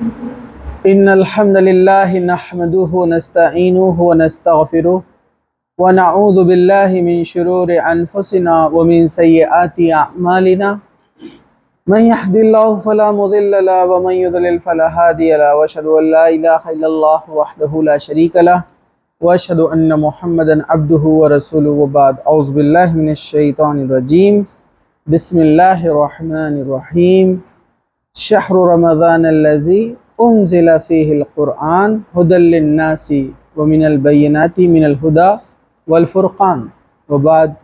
إن الحمد لله نحمده ونستعينه ونستغفره ونعوذ بالله من شرور أنفسنا ومن سيئات أعمالنا من يهد الله فلا مضل له ومن يضلل فلا هادي له وأشهد أن لا إله إلا الله وحده لا شريك له وأشهد أن محمدا عبده ورسوله وبعد أعوذ بالله من الشيطان الرجيم بسم الله الرحمن الرحيم شهر رمضان الذي أنزل فيه القرآن هدى للناس ومن البينات من الهدى والفرقان وبعد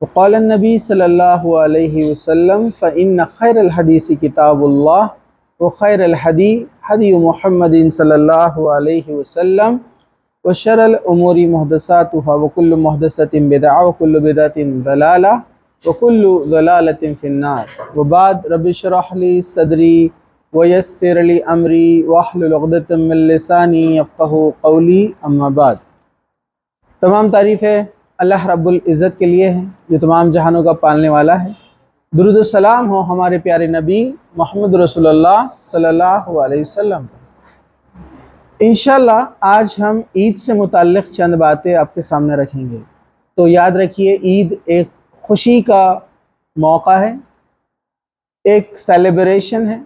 وقال النبي صلى الله عليه وسلم فإن خير الحديث كتاب الله وخير الهدي هدي محمد صلى الله عليه وسلم وشر الأمور محدثاتها وكل محدثة بدعة وكل بدعة ضلالة وكل ضلالة في النار وبعد رب اشرح لي صدري ويسر لي أمري واحلل عقدة من لساني يفقهوا قولي اما بعد۔ تمام تعریفیں اللہ رب العزت کے لیے ہیں جو تمام جہانوں کا پالنے والا ہے۔ درود و سلام ہو ہمارے پیارے نبی محمد رسول اللہ صلی اللہ علیہ وسلم۔ انشاءاللہ آج ہم عید سے متعلق چند باتیں آپ کے سامنے رکھیں گے۔ تو یاد رکھیے عید ایک خوشی کا موقع ہے، ایک سیلیبریشن ہے۔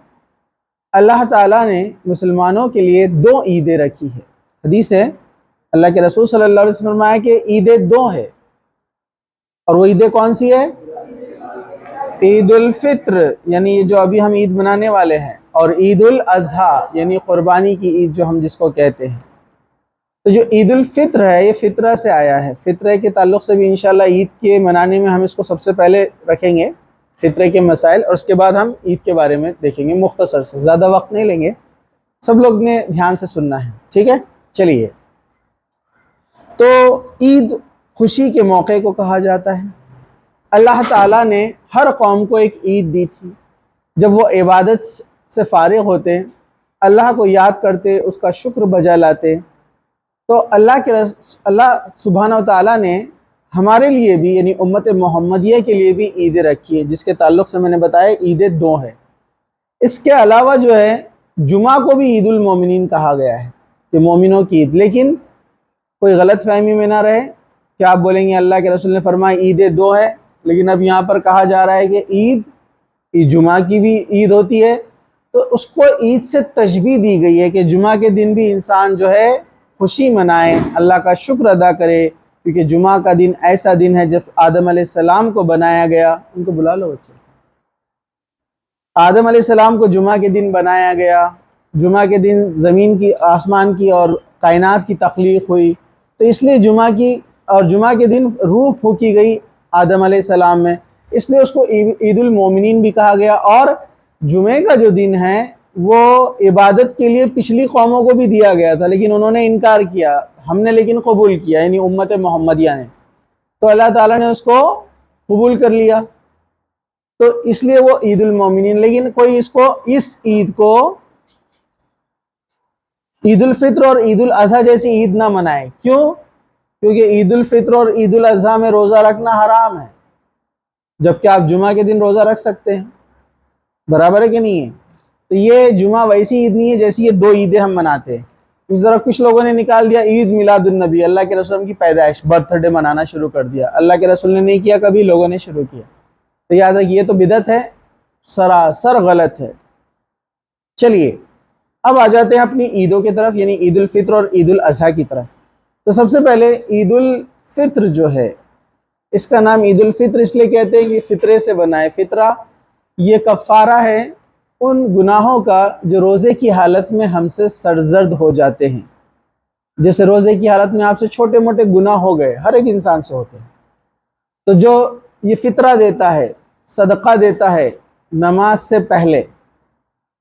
اللہ تعالیٰ نے مسلمانوں کے لیے دو عیدیں رکھی ہے۔ حدیث ہے اللہ کے رسول صلی اللہ علیہ وسلم نے فرمایا کہ عیدیں دو ہے، اور وہ عیدیں کون سی ہے؟ عید الفطر یعنی یہ جو ابھی ہم عید منانے والے ہیں، اور عید الاضحیٰ یعنی قربانی کی عید جو ہم جس کو کہتے ہیں۔ تو جو عید الفطر ہے یہ فطرہ سے آیا ہے۔ فطرے کے تعلق سے بھی انشاءاللہ عید کے منانے میں ہم اس کو سب سے پہلے رکھیں گے، فطرے کے مسائل، اور اس کے بعد ہم عید کے بارے میں دیکھیں گے مختصر سے، زیادہ وقت نہیں لیں گے، سب لوگ نے دھیان سے سننا ہے، ٹھیک ہے؟ چلیے، تو عید خوشی کے موقع کو کہا جاتا ہے۔ اللہ تعالیٰ نے ہر قوم کو ایک عید دی تھی، جب وہ عبادت سے فارغ ہوتے، اللہ کو یاد کرتے، اس کا شکر بجا لاتے، تو اللہ سبحانہ و تعالیٰ نے ہمارے لیے بھی یعنی امت محمدیہ کے لیے بھی عیدیں رکھی ہے، جس کے تعلق سے میں نے بتایا عیدیں دو ہیں۔ اس کے علاوہ جو ہے جمعہ کو بھی عید المومنین کہا گیا ہے کہ مومنوں کی عید، لیکن کوئی غلط فہمی میں نہ رہے کہ آپ بولیں گے اللہ کے رسول نے فرمایا عیدیں دو ہے، لیکن اب یہاں پر کہا جا رہا ہے کہ عید جمعہ کی بھی عید ہوتی ہے، تو اس کو عید سے تشبیہ دی گئی ہے کہ جمعہ کے دن بھی انسان جو ہے خوشی منائے، اللہ کا شکر ادا کرے، کیونکہ جمعہ کا دن ایسا دن ہے جب آدم علیہ السلام کو بنایا گیا۔ ان کو بلا لو بچے۔ آدم علیہ السلام کو جمعہ کے دن بنایا گیا، جمعہ کے دن زمین کی، آسمان کی اور کائنات کی تخلیق ہوئی، تو اس لیے جمعہ کے دن روح پھونکی گئی آدم علیہ السلام میں، اس لیے اس کو عید المومنین بھی کہا گیا۔ اور جمعے کا جو دن ہے وہ عبادت کے لیے پچھلی قوموں کو بھی دیا گیا تھا، لیکن انہوں نے انکار کیا، ہم نے لیکن قبول کیا، یعنی امت محمدیہ نے، تو اللہ تعالیٰ نے اس کو قبول کر لیا، تو اس لیے وہ عید المومنین۔ لیکن کوئی اس عید کو عید الفطر اور عید الاضحیٰ جیسی عید نہ منائے۔ کیوں؟ کیونکہ عید الفطر اور عید الاضحیٰ میں روزہ رکھنا حرام ہے، جبکہ آپ جمعہ کے دن روزہ رکھ سکتے ہیں، برابر ہے کہ نہیں ہے؟ تو یہ جمعہ ویسی عید نہیں ہے جیسی یہ دو عیدیں ہم مناتے ہیں۔ اس طرح کچھ لوگوں نے نکال دیا عید میلاد النبی، اللہ کے رسول کی پیدائش، برتھ ڈے منانا شروع کر دیا۔ اللہ کے رسول نے نہیں کیا، کبھی لوگوں نے شروع کیا، تو یاد رکھیے یہ تو بدعت ہے، سراسر غلط ہے۔ چلیے اب آ جاتے ہیں اپنی عیدوں کی طرف، یعنی عید الفطر اور عید الاضحیٰ کی طرف۔ تو سب سے پہلے عید الفطر جو ہے، اس کا نام عید الفطر اس لیے کہتے ہیں کہ فطرے سے بنا ہے۔ فطرہ یہ کفارہ ہے ان گناہوں کا جو روزے کی حالت میں ہم سے سرزد ہو جاتے ہیں۔ جیسے روزے کی حالت میں آپ سے چھوٹے موٹے گناہ ہو گئے، ہر ایک انسان سے ہوتے ہیں، تو جو یہ فطرہ دیتا ہے، صدقہ دیتا ہے نماز سے پہلے،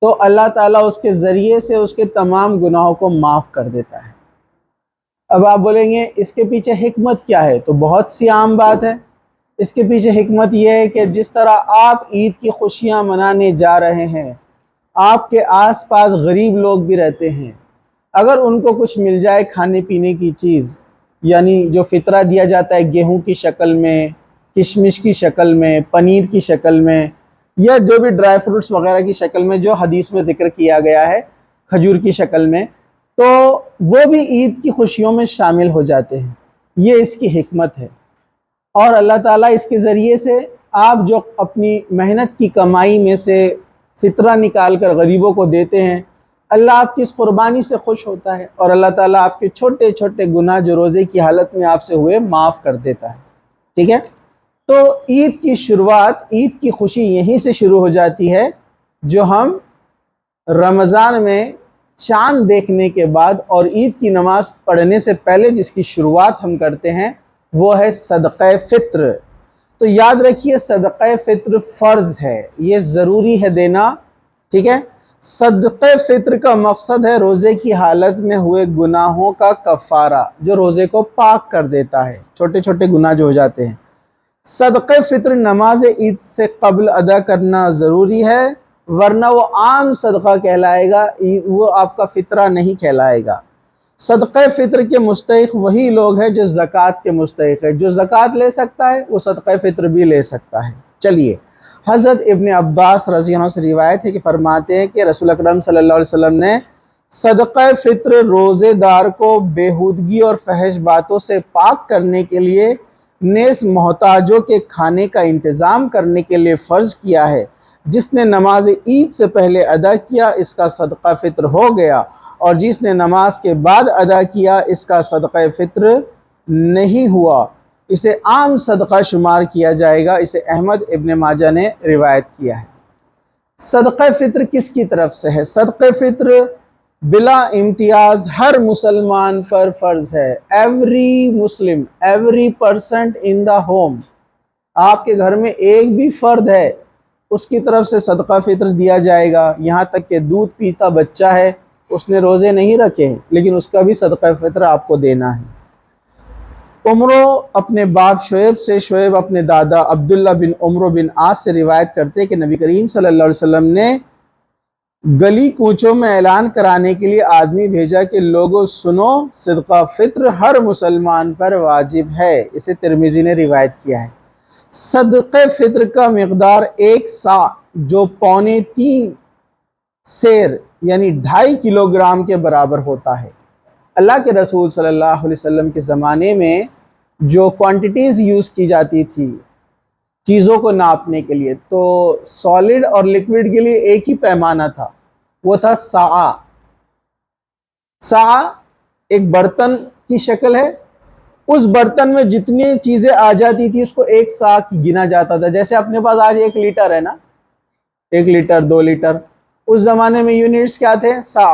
تو اللہ تعالیٰ اس کے ذریعے سے اس کے تمام گناہوں کو معاف کر دیتا ہے۔ اب آپ بولیں گے اس کے پیچھے حکمت کیا ہے؟ تو بہت سی عام بات ہے۔ اس کے پیچھے حکمت یہ ہے کہ جس طرح آپ عید کی خوشیاں منانے جا رہے ہیں، آپ کے آس پاس غریب لوگ بھی رہتے ہیں، اگر ان کو کچھ مل جائے کھانے پینے کی چیز، یعنی جو فطرہ دیا جاتا ہے گیہوں کی شکل میں، کشمش کی شکل میں، پنیر کی شکل میں، یا جو بھی ڈرائی فروٹس وغیرہ کی شکل میں جو حدیث میں ذکر کیا گیا ہے کھجور کی شکل میں، تو وہ بھی عید کی خوشیوں میں شامل ہو جاتے ہیں۔ یہ اس کی حکمت ہے، اور اللہ تعالیٰ اس کے ذریعے سے آپ جو اپنی محنت کی کمائی میں سے فطرہ نکال کر غریبوں کو دیتے ہیں، اللہ آپ کی اس قربانی سے خوش ہوتا ہے، اور اللہ تعالیٰ آپ کے چھوٹے چھوٹے گناہ جو روزے کی حالت میں آپ سے ہوئے معاف کر دیتا ہے۔ ٹھیک ہے، تو عید کی شروعات، عید کی خوشی یہیں سے شروع ہو جاتی ہے، جو ہم رمضان میں چاند دیکھنے کے بعد اور عید کی نماز پڑھنے سے پہلے جس کی شروعات ہم کرتے ہیں وہ ہے صدقہ فطر۔ تو یاد رکھیے صدقہ فطر فرض ہے، یہ ضروری ہے دینا۔ ٹھیک ہے، صدقہ فطر کا مقصد ہے روزے کی حالت میں ہوئے گناہوں کا کفارہ، جو روزے کو پاک کر دیتا ہے، چھوٹے چھوٹے گناہ جو ہو جاتے ہیں۔ صدقہ فطر نماز عید سے قبل ادا کرنا ضروری ہے، ورنہ وہ عام صدقہ کہلائے گا، وہ آپ کا فطرہ نہیں کہلائے گا۔ صدقہ فطر کے مستحق وہی لوگ ہیں جو زکوٰۃ کے مستحق ہے، جو زکوٰۃ لے سکتا ہے وہ صدقہ فطر بھی لے سکتا ہے۔ چلیے، حضرت ابن عباس رضی اللہ عنہ سے روایت ہے کہ فرماتے ہیں کہ رسول اکرم صلی اللہ علیہ وسلم نے صدقہ فطر روزے دار کو بےہودگی اور فحش باتوں سے پاک کرنے کے لیے نیز محتاجوں کے کھانے کا انتظام کرنے کے لیے فرض کیا ہے۔ جس نے نماز عید سے پہلے ادا کیا اس کا صدقہ فطر ہو گیا، اور جس نے نماز کے بعد ادا کیا اس کا صدقہ فطر نہیں ہوا، اسے عام صدقہ شمار کیا جائے گا۔ اسے احمد ابن ماجہ نے روایت کیا ہے۔ صدقہ فطر کس کی طرف سے ہے؟ صدقہ فطر بلا امتیاز ہر مسلمان پر فرض ہے۔ Every Muslim, every person in the home, آپ کے گھر میں ایک بھی فرد ہے اس کی طرف سے صدقہ فطر دیا جائے گا، یہاں تک کہ دودھ پیتا بچہ ہے، اس نے روزے نہیں رکھے ہیں لیکن اس کا بھی صدقہ فطر آپ کو دینا ہے۔ عمرو اپنے باپ شعیب سے، شعیب اپنے دادا عبداللہ بن عمرو بن عاص سے روایت کرتے کہ نبی کریم صلی اللہ علیہ وسلم نے گلی کوچوں میں اعلان کرانے کے لیے آدمی بھیجا کہ لوگوں سنو، صدقہ فطر ہر مسلمان پر واجب ہے۔ اسے ترمذی نے روایت کیا ہے۔ صدقہ فطر کا مقدار 1 سا جو 3.25 سیر یعنی 2.5 کلو گرام کے برابر ہوتا ہے۔ اللہ کے رسول صلی اللہ علیہ وسلم کے زمانے میں جو کوانٹیٹیز یوز کی جاتی تھی چیزوں کو ناپنے کے لیے، تو سالڈ اور لیکوڈ کے لیے ایک ہی پیمانہ تھا، وہ تھا سا۔ سا ایک برتن کی شکل ہے، اس برتن میں جتنی چیزیں آ جاتی تھی اس کو 1 سا کی گنا جاتا تھا۔ جیسے اپنے پاس آج 1 لیٹر ہے نا، 1 لیٹر 2 لیٹر، اس زمانے میں یونٹس کیا تھے؟ سا۔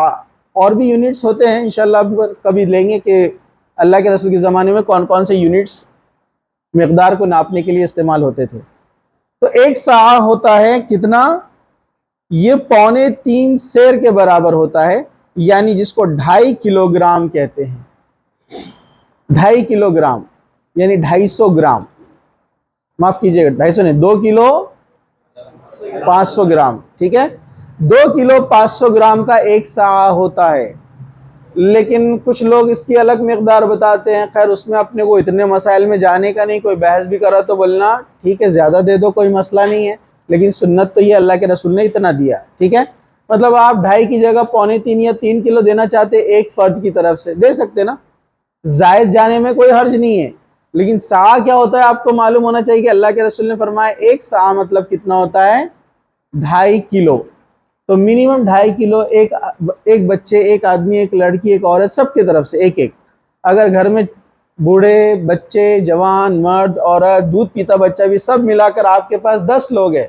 اور بھی یونٹس ہوتے ہیں، انشاءاللہ کبھی لیں گے کہ اللہ کے رسول کے زمانے میں کون کون سے یونٹس مقدار کو ناپنے کے لیے استعمال ہوتے تھے۔ تو 1 سا ہوتا ہے کتنا؟ یہ 3.25 سیر کے برابر ہوتا ہے، یعنی جس کو 2.5 کلو گرام کہتے ہیں۔ 2.5 کلو گرام یعنی 250 گرام، معاف کیجئے گا 250 نہیں، 2 کلو 500 گرام۔ ٹھیک ہے، 2 کلو 500 گرام کا 1 سا ہوتا ہے، لیکن کچھ لوگ اس کی الگ مقدار بتاتے ہیں۔ خیر اس میں اپنے کو اتنے مسائل میں جانے کا نہیں، کوئی بحث بھی کرا تو بولنا ٹھیک ہے زیادہ دے دو، کوئی مسئلہ نہیں ہے، لیکن سنت تو یہ اللہ کے رسول نے اتنا دیا۔ ٹھیک ہے، مطلب آپ 2.5 کی جگہ 3.25 یا 3 کلو دینا چاہتے ایک فرد کی طرف سے دے سکتے نا، زائد جانے میں کوئی حرج نہیں ہے۔ لیکن سا کیا ہوتا ہے آپ کو معلوم ہونا چاہیے کہ اللہ کے رسول نے فرمایا 1 سا مطلب کتنا ہوتا ہے؟ 2.5 کلو۔ تو منیمم 2.5 کلو ایک بچے، ایک آدمی، ایک لڑکی، ایک عورت، سب کی طرف سے ایک ایک۔ اگر گھر میں بوڑھے، بچے، جوان، مرد، عورت، دودھ پیتا بچہ بھی سب ملا کر آپ کے پاس 10 لوگ ہیں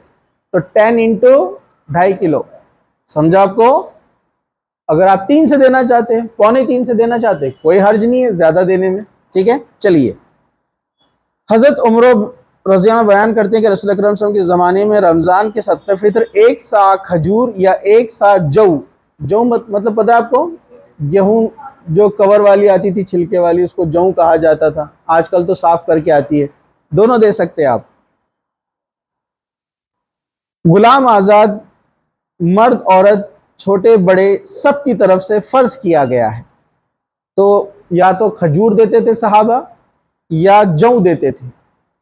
تو 10 انٹو 2.5 کلو، سمجھا آپ کو؟ اگر آپ 3 سے دینا چاہتے ہیں، 2.25 سے دینا چاہتے ہیں، کوئی حرج نہیں ہے زیادہ دینے میں۔ ٹھیک ہے، چلیے، حضرت عمر رضی اللہ عنہ بیان کرتے ہیں کہ رسول اکرم صلی اللہ علیہ وسلم کے زمانے میں رمضان کے صدقہ فطر 1 سا کھجور یا 1 سا جو مطلب پتہ ہے آپ کو؟ گیہوں جو کور والی آتی تھی چھلکے والی، اس کو جو کہا جاتا تھا، آج کل تو صاف کر کے آتی ہے، دونوں دے سکتے آپ۔ غلام آزاد، مرد عورت، چھوٹے بڑے سب کی طرف سے فرض کیا گیا ہے۔ تو یا تو کھجور دیتے تھے صحابہ یا جو دیتے تھے،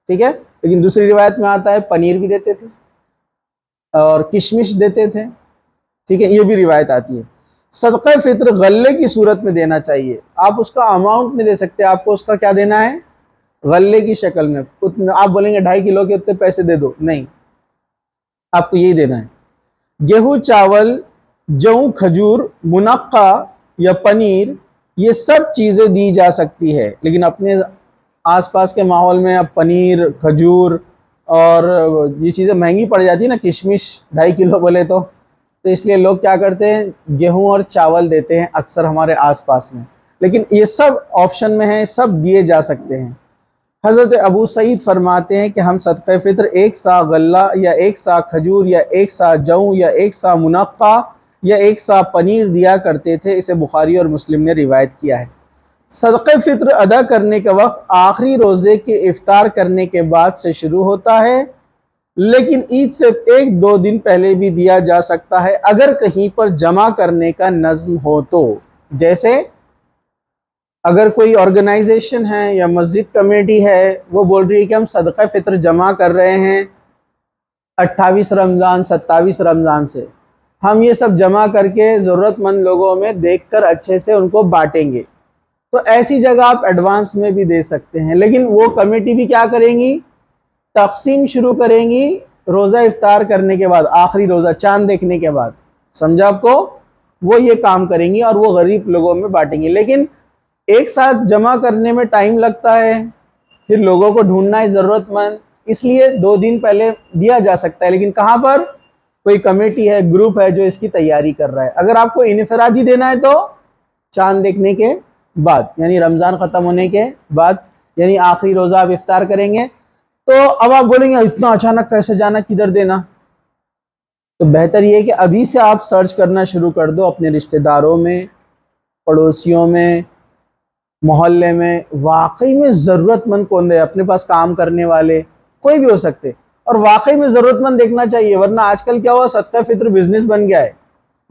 ٹھیک ہے، لیکن دوسری روایت میں آتا ہے پنیر بھی دیتے تھے۔ اور کشمش دیتے تھے، ٹھیک ہے، یہ بھی روایت آتی ہے۔ صدقہ فطر غلے کی صورت میں دینا چاہیے، آپ اس کا اماؤنٹ نہیں دے سکتے، آپ کو اس کا کیا دینا ہے، غلے کی شکل میں۔ آپ بولیں گے 2.5 کلو کے اتنے پیسے دے دو، نہیں، آپ کو یہی دینا ہے۔ گیہوں، چاول، جو، کھجور، منقع یا پنیر، یہ سب چیزیں دی جا سکتی ہے، لیکن اپنے آس پاس کے ماحول میں اب پنیر، کھجور اور یہ چیزیں مہنگی پڑ جاتی ہے نا، کشمش 2.5 کلو بولے تو اس لیے لوگ کیا کرتے ہیں، گیہوں اور چاول دیتے ہیں اکثر ہمارے آس پاس میں، لیکن یہ سب آپشن میں ہیں، سب دیے جا سکتے ہیں۔ حضرت ابو سعید فرماتے ہیں کہ ہم صدقہ فطر 1 سا غلہ یا 1 سا کھجور یا 1 سا جو یا 1 سا منقع یا 1 سا پنیر دیا کرتے تھے، اسے بخاری اور مسلم نے روایت کیا ہے۔ صدقہ فطر ادا کرنے کا وقت آخری روزے کے افطار کرنے کے بعد سے شروع ہوتا ہے، لیکن عید سے 1-2 دن پہلے بھی دیا جا سکتا ہے اگر کہیں پر جمع کرنے کا نظم ہو تو۔ جیسے اگر کوئی آرگنائزیشن ہے یا مسجد کمیٹی ہے، وہ بول رہی ہے کہ ہم صدقہ فطر جمع کر رہے ہیں 28 رمضان 27 رمضان سے، ہم یہ سب جمع کر کے ضرورت مند لوگوں میں دیکھ کر اچھے سے ان کو بانٹیں گے، تو ایسی جگہ آپ ایڈوانس میں بھی دے سکتے ہیں، لیکن وہ کمیٹی بھی کیا کریں گی، تقسیم شروع کریں گی روزہ افطار کرنے کے بعد، آخری روزہ چاند دیکھنے کے بعد، سمجھا آپ کو، وہ یہ کام کریں گی اور وہ غریب لوگوں میں بانٹیں گے۔ لیکن ایک ساتھ جمع کرنے میں ٹائم لگتا ہے، پھر لوگوں کو ڈھونڈنا ہے ضرورت مند، اس لیے 2 دن پہلے دیا جا سکتا ہے، لیکن کہاں پر، کوئی کمیٹی ہے، گروپ ہے جو اس کی تیاری کر رہا ہے۔ اگر آپ کو انفرادی دینا ہے تو چاند دیکھنے کے بعد، یعنی رمضان ختم ہونے کے بعد، یعنی آخری روزہ آپ افطار کریں گے، تو اب آپ بولیں گے اتنا اچانک کیسے جانا، کدھر دینا، تو بہتر یہ ہے کہ ابھی سے آپ سرچ کرنا شروع کر دو اپنے رشتہ داروں میں، پڑوسیوں میں، محلے میں، واقعی میں ضرورت مند کون ہے، اپنے پاس کام کرنے والے کوئی بھی ہو سکتے، اور واقعی میں ضرورت مند دیکھنا چاہیے، ورنہ آج کل کیا ہوا، صدقہ فطر بزنس بن گیا ہے،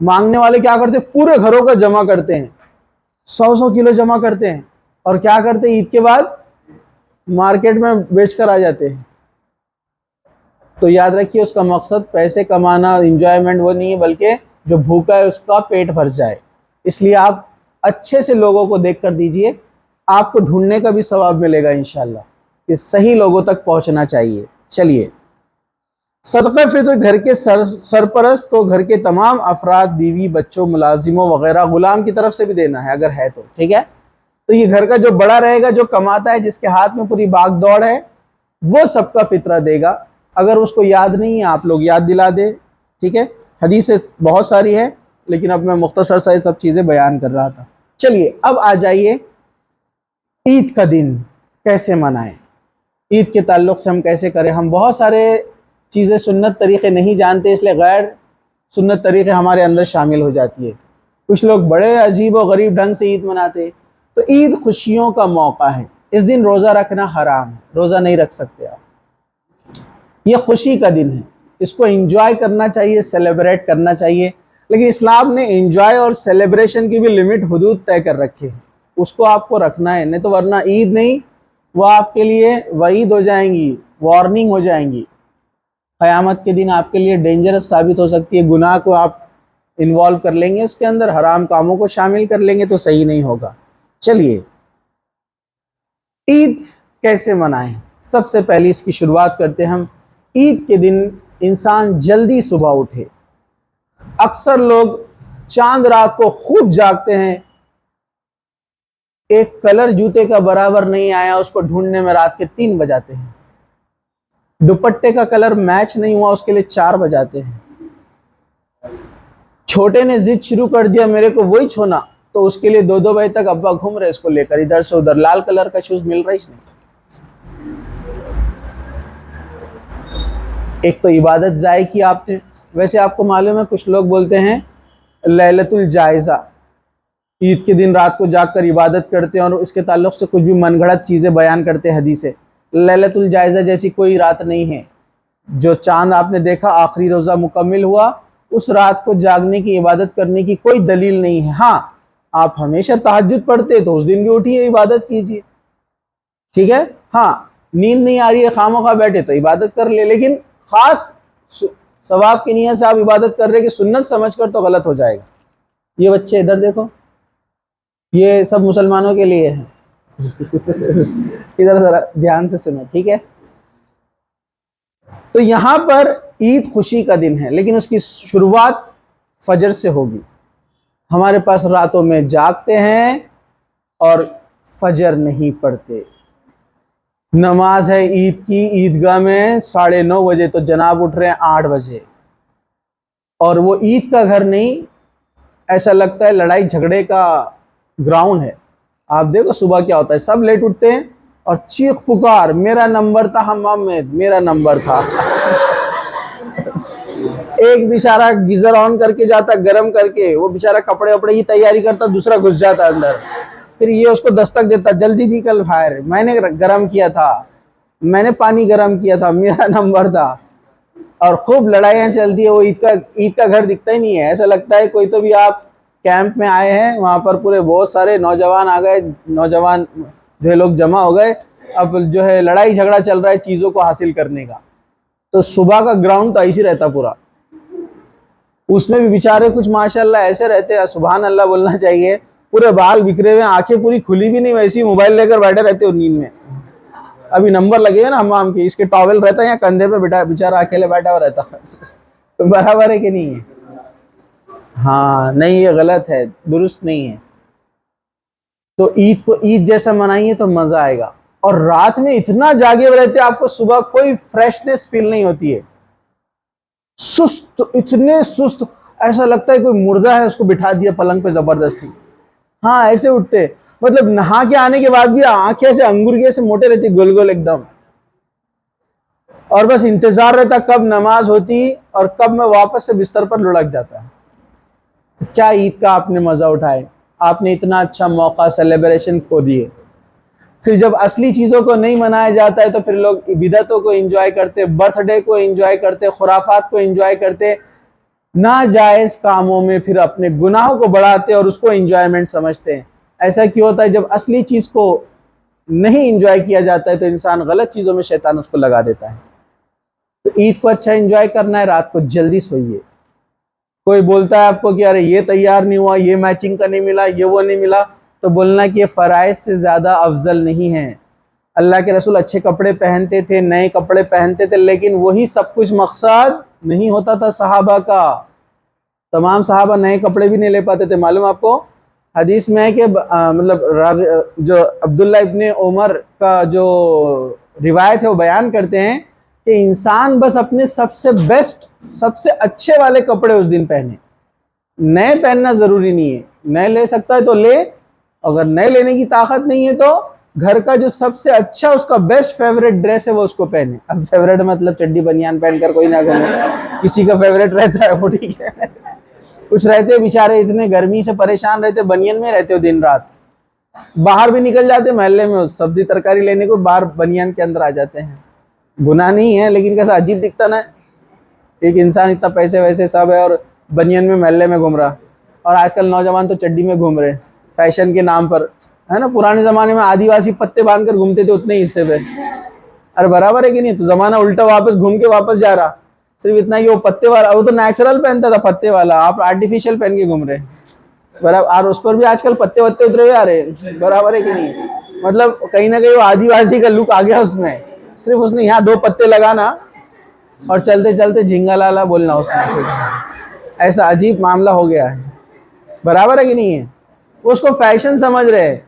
مانگنے والے کیا کرتے ہیں، پورے گھروں کا جمع کرتے ہیں، 100 کلو جمع کرتے ہیں، اور کیا کرتے ہیں، عید کے بعد مارکیٹ میں بیچ کر آ جاتے ہیں۔ تو یاد رکھیے اس کا مقصد پیسے کمانا، انجوائمنٹ وہ نہیں ہے، بلکہ جو بھوکا ہے اس کا پیٹ بھر جائے، اس لیے آپ اچھے سے لوگوں کو دیکھ کر دیجئے، آپ کو ڈھونڈنے کا بھی ثواب ملے گا انشاءاللہ، کہ صحیح لوگوں تک پہنچنا چاہیے۔ چلیے، صدقہ فطر گھر کے سرپرست کو گھر کے تمام افراد، بیوی، بچوں، ملازموں وغیرہ، غلام کی طرف سے بھی دینا ہے اگر ہے تو، ٹھیک ہے، تو یہ گھر کا جو بڑا رہے گا، جو کماتا ہے، جس کے ہاتھ میں پوری باغ دوڑ ہے، وہ سب کا فطرہ دے گا۔ اگر اس کو یاد نہیں ہے، آپ لوگ یاد دلا دے، ٹھیک ہے، حدیثیں بہت ساری ہے، لیکن اب میں مختصر سا سب چیزیں بیان کر رہا تھا۔ چلیے اب آ جائیے، عید کا دن کیسے منائیں، عید کے تعلق سے ہم کیسے کریں۔ ہم بہت سارے چیزیں سنت طریقے نہیں جانتے، اس لیے غیر سنت طریقے ہمارے اندر شامل ہو جاتی ہے۔ کچھ لوگ بڑے عجیب و غریب ڈھنگ سے عید مناتے، تو عید خوشیوں کا موقع ہے، اس دن روزہ رکھنا حرام ہے، روزہ نہیں رکھ سکتے آپ، یہ خوشی کا دن ہے، اس کو انجوائے کرنا چاہیے، سیلیبریٹ کرنا چاہیے، لیکن اسلام نے انجوائے اور سیلیبریشن کی بھی لمٹ، حدود طے کر رکھے ہیں، اس کو آپ کو رکھنا ہے، نہیں تو ورنہ عید نہیں، وہ آپ کے لیے وعید ہو جائیں گی، وارننگ ہو جائیں گی، قیامت کے دن آپ کے لیے ڈینجرس ثابت ہو سکتی ہے، گناہ کو آپ انوالو کر لیں گے، اس کے اندر حرام کاموں کو شامل کر لیں گے تو صحیح نہیں ہوگا۔ چلیے، عید کیسے منائیں، سب سے پہلی اس کی شروعات کرتے ہیں ہم۔ عید کے دن انسان جلدی صبح اٹھے، اکثر لوگ چاند رات کو خوب جاگتے ہیں، ایک کلر جوتے کا برابر نہیں آیا، اس کو ڈھونڈنے میں رات کے 3 بجاتے ہیں، دوپٹے کا کلر میچ نہیں ہوا، اس کے لیے 4 بجاتے ہیں، چھوٹے نے ضد شروع کر دیا میرے کو وہی چھونا، تو اس کے لیے 2 بجے تک ابا گھوم رہے اس کو لے کر ادھر سے ادھر، لال کلر کا شوز مل رہا ہی نہیں۔ ایک تو عبادت ضائع کی آپ نے۔ ویسے آپ کو معلوم ہے کچھ لوگ بولتے ہیں لیلۃ الجائزہ، عید کے دن رات کو جاگ کر عبادت کرتے ہیں، اور اس کے تعلق سے کچھ بھی من گھڑت چیزیں بیان کرتے ہیں حدیثیں۔ لیلۃ الجائزہ جیسی کوئی رات نہیں ہے، جو چاند آپ نے دیکھا آخری روزہ مکمل ہوا، اس رات کو جاگنے کی عبادت کرنے کی کوئی دلیل نہیں ہے۔ ہاں، آپ ہمیشہ تہجد پڑھتے تو اس دن بھی اٹھیے عبادت کیجیے، ٹھیک ہے، ہاں نیند نہیں آ رہی ہے خواہ مخواہ بیٹھے تو عبادت کر لے، لیکن خاص ثواب کی نیت سے آپ عبادت کر رہے کہ سنت سمجھ کر تو غلط ہو جائے گا۔ یہ بچے ادھر دیکھو، یہ سب مسلمانوں کے لیے ہیں ادھر ذرا دھیان سے سنو، ٹھیک ہے؟ تو یہاں پر عید خوشی کا دن ہے، لیکن اس کی شروعات فجر سے ہوگی۔ ہمارے پاس راتوں میں جاگتے ہیں اور فجر نہیں پڑھتے۔ نماز ہے عید کی، عیدگاہ میں 9:30 بجے، تو جناب اٹھ رہے ہیں 8 بجے، اور وہ عید کا گھر نہیں، ایسا لگتا ہے لڑائی جھگڑے کا گراؤنڈ ہے۔ آپ دیکھو صبح کیا ہوتا ہے، سب لیٹ اٹھتے ہیں اور چیخ پکار، میرا نمبر تھا حمام میں، میرا نمبر تھا ایک بیچارہ گیزر آن کر کے جاتا گرم کر کے، وہ بیچارہ کپڑے وپڑے کی تیاری کرتا، دوسرا گھس جاتا اندر، پھر یہ اس کو دستک دیتا، جلدی نکل باہر، میں نے گرم کیا تھا، میں نے پانی گرم کیا تھا، میرا نمبر تھا۔ اور خوب لڑائیاں چلتی ہے، وہ عید کا گھر دکھتا ہی نہیں ہے، ایسا لگتا ہے کوئی تو بھی آپ کیمپ میں آئے ہیں، وہاں پر پورے بہت سارے نوجوان آ گئے، نوجوان جو ہے لوگ جمع ہو گئے، اب جو ہے لڑائی جھگڑا چل رہا ہے چیزوں کو حاصل کرنے کا۔ تو صبح کا گراؤنڈ تو ایسے رہتا پورا، اس میں بھی بیچارے کچھ ماشاءاللہ ایسے رہتے ہیں، سبحان اللہ بولنا چاہیے، پورے بال بکھرے ہوئے، آنکھیں پوری کھلی بھی نہیں، ویسی موبائل لے کر بیٹھے رہتے ہو نیند میں۔ ابھی نمبر لگے ہیں نا حمام کی، اس کے ٹاول رہتا ہے یا کندھے پہ بیچارہ اکیلے بیٹھا ہوا رہتا برابر ہے کہ نہیں ہے؟ ہاں نہیں، یہ غلط ہے، درست نہیں ہے۔ تو عید کو عید جیسا منائیے تو مزہ آئے گا، اور رات میں اتنا جاگے ہوئے رہتے آپ کو صبح کوئی فریشنس فیل نہیں ہوتی ہے، سست، اتنے سست، ایسا لگتا ہے کوئی مردہ ہے اس کو بٹھا دیا پلنگ پہ زبردستی۔ ہاں ایسے اٹھتے، مطلب نہا کے آنے کے بعد بھی آنکھیں سے انگور کے سے موٹے رہتی، گول گول ایک دم، اور بس انتظار رہتا کب نماز ہوتی اور کب میں واپس سے بستر پر لڑک جاتا ہے۔ تو کیا عید کا آپ نے مزہ اٹھائے، آپ نے اتنا اچھا موقع سیلیبریشن کھو دیے۔ پھر جب اصلی چیزوں کو نہیں منایا جاتا ہے تو پھر لوگ بدعتوں کو انجوائے کرتے، برتھ ڈے کو انجوائے کرتے، خرافات کو انجوائے کرتے، ناجائز کاموں میں پھر اپنے گناہوں کو بڑھاتے اور اس کو انجوائمنٹ سمجھتے ہیں۔ ایسا کیوں ہوتا ہے؟ جب اصلی چیز کو نہیں انجوائے کیا جاتا ہے تو انسان غلط چیزوں میں شیطان اس کو لگا دیتا ہے۔ تو عید کو اچھا انجوائے کرنا ہے، رات کو جلدی سوئیے۔ کوئی بولتا ہے آپ کو کہ ارے یہ تیار نہیں ہوا، یہ میچنگ کا نہیں ملا، یہ وہ نہیں ملا، تو بولنا کہ یہ فرائض سے زیادہ افضل نہیں ہے۔ اللہ کے رسول اچھے کپڑے پہنتے تھے، نئے کپڑے پہنتے تھے، لیکن وہی سب کچھ مقصد نہیں ہوتا تھا صحابہ کا۔ تمام صحابہ نئے کپڑے بھی نہیں لے پاتے تھے، معلوم آپ کو؟ حدیث میں ہے کہ مطلب جو عبداللہ ابن عمر کا جو روایت ہے وہ بیان کرتے ہیں کہ انسان بس اپنے سب سے بیسٹ، سب سے اچھے والے کپڑے اس دن پہنے، نئے پہننا ضروری نہیں ہے، نئے لے سکتا ہے تو لے، اگر نئے لینے کی طاقت نہیں ہے تو گھر کا جو سب سے اچھا اس کا بیسٹ فیوریٹ ڈریس ہے وہ اس کو پہنے۔ اب فیوریٹ مطلب چڈی بنیان پہن کر کوئی نہ گھومے، کسی کا فیوریٹ رہتا ہے وہ ٹھیک ہے، کچھ رہتے بیچارے اتنے گرمی سے پریشان رہتے، بنیان میں رہتے ہو دن رات، باہر بھی نکل جاتے محلے میں سبزی ترکاری لینے کو، باہر بنیان کے اندر آ جاتے ہیں۔ گناہ نہیں ہے لیکن کیسا عجیب دکھتا نا، ایک انسان اتنا پیسے ویسے سب ہے اور بنیان میں محلے میں گھوم رہا۔ اور آج کل نوجوان تو چڈی میں گھوم رہے فیشن کے نام پر، ہے نا؟ پرانے زمانے میں آدیواسی پتے باندھ کر گھومتے تھے اتنے حصے پہ، ارے برابر ہے کہ نہیں؟ تو زمانہ الٹا واپس گھوم کے واپس جا رہا، صرف اتنا ہی وہ پتے والا، وہ تو نیچرل پہنتا تھا پتے والا، آپ آرٹیفیشل پہن کے گھوم رہے برابر، اور اس پر بھی آج کل پتے وتے اترے ہوئے آ رہے، برابر ہے کہ نہیں؟ مطلب کہیں نہ کہیں وہ آدیواسی کا لک آ گیا اس میں، صرف اس نے یہاں 2 پتے لگانا اور چلتے چلتے جھنگا لالا بولنا اس میں، ایسا عجیب معاملہ ہو گیا ہے، برابر ہے کہ نہیں ہے؟ وہ اس کو فیشن سمجھ رہے۔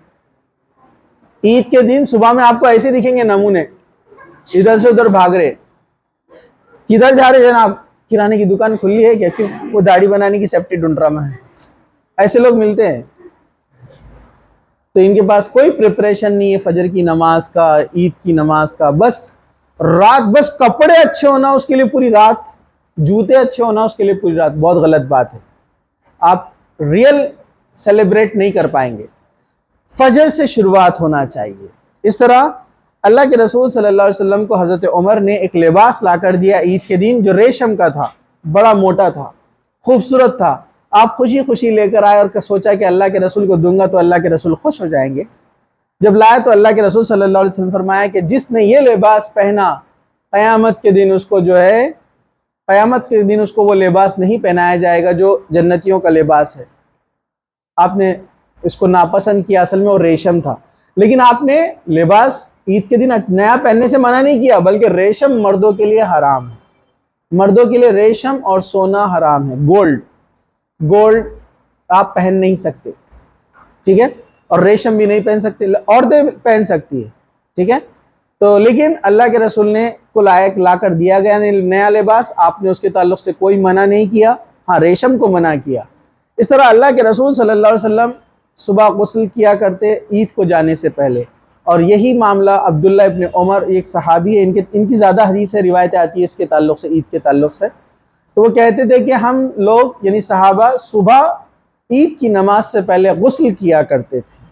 عید کے دن صبح میں آپ کو ایسے دکھیں گے نمونے، ادھر سے ادھر بھاگ رہے، کدھر جا رہے جناب؟ کرانے کی دکان کھلی ہے کیا؟ کیوں؟ وہ داڑھی بنانے کی سیفٹی ڈھونڈ رہا میں، ایسے لوگ ملتے ہیں۔ تو ان کے پاس کوئی پریپریشن نہیں ہے فجر کی نماز کا، عید کی نماز کا، بس رات، بس کپڑے اچھے ہونا اس کے لیے پوری رات، جوتے اچھے ہونا اس کے لیے پوری رات، بہت غلط بات ہے، آپ ریئل سیلیبریٹ نہیں کر پائیں گے۔ فجر سے شروعات ہونا چاہیے۔ اس طرح اللہ کے رسول صلی اللہ علیہ وسلم کو حضرت عمر نے ایک لباس لا کر دیا عید کے دن جو ریشم کا تھا، بڑا موٹا تھا، خوبصورت تھا، آپ خوشی خوشی لے کر آئے اور سوچا کہ اللہ کے رسول کو دوں گا تو اللہ کے رسول خوش ہو جائیں گے۔ جب لائے تو اللہ کے رسول صلی اللہ علیہ وسلم فرمایا کہ جس نے یہ لباس پہنا قیامت کے دن اس کو جو ہے قیامت کے دن اس کو وہ لباس نہیں پہنایا جائے گا جو جنتیوں کا لباس ہے۔ آپ نے اس کو ناپسند کیا، اصل میں وہ ریشم تھا، لیکن آپ نے لباس عید کے دن نیا پہننے سے منع نہیں کیا، بلکہ ریشم مردوں کے لیے حرام ہے، مردوں کے لیے ریشم اور سونا حرام ہے، گولڈ آپ پہن نہیں سکتے، ٹھیک ہے، اور ریشم بھی نہیں پہن سکتے، عورتیں پہن سکتی ہے، ٹھیک ہے۔ تو لیکن اللہ کے رسول نے کو لائق لا کر دیا گیا نیا لباس، آپ نے اس کے تعلق سے کوئی منع نہیں کیا، ہاں ریشم کو منع کیا۔ اس طرح اللہ کے رسول صلی اللہ علیہ وسلم صبح غسل کیا کرتے عید کو جانے سے پہلے، اور یہی معاملہ عبداللہ ابن عمر، ایک صحابی ہے، ان کی زیادہ حدیث ہے، روایتیں آتی ہے اس کے تعلق سے، عید کے تعلق سے، تو وہ کہتے تھے کہ ہم لوگ یعنی صحابہ صبح عید کی نماز سے پہلے غسل کیا کرتے تھے،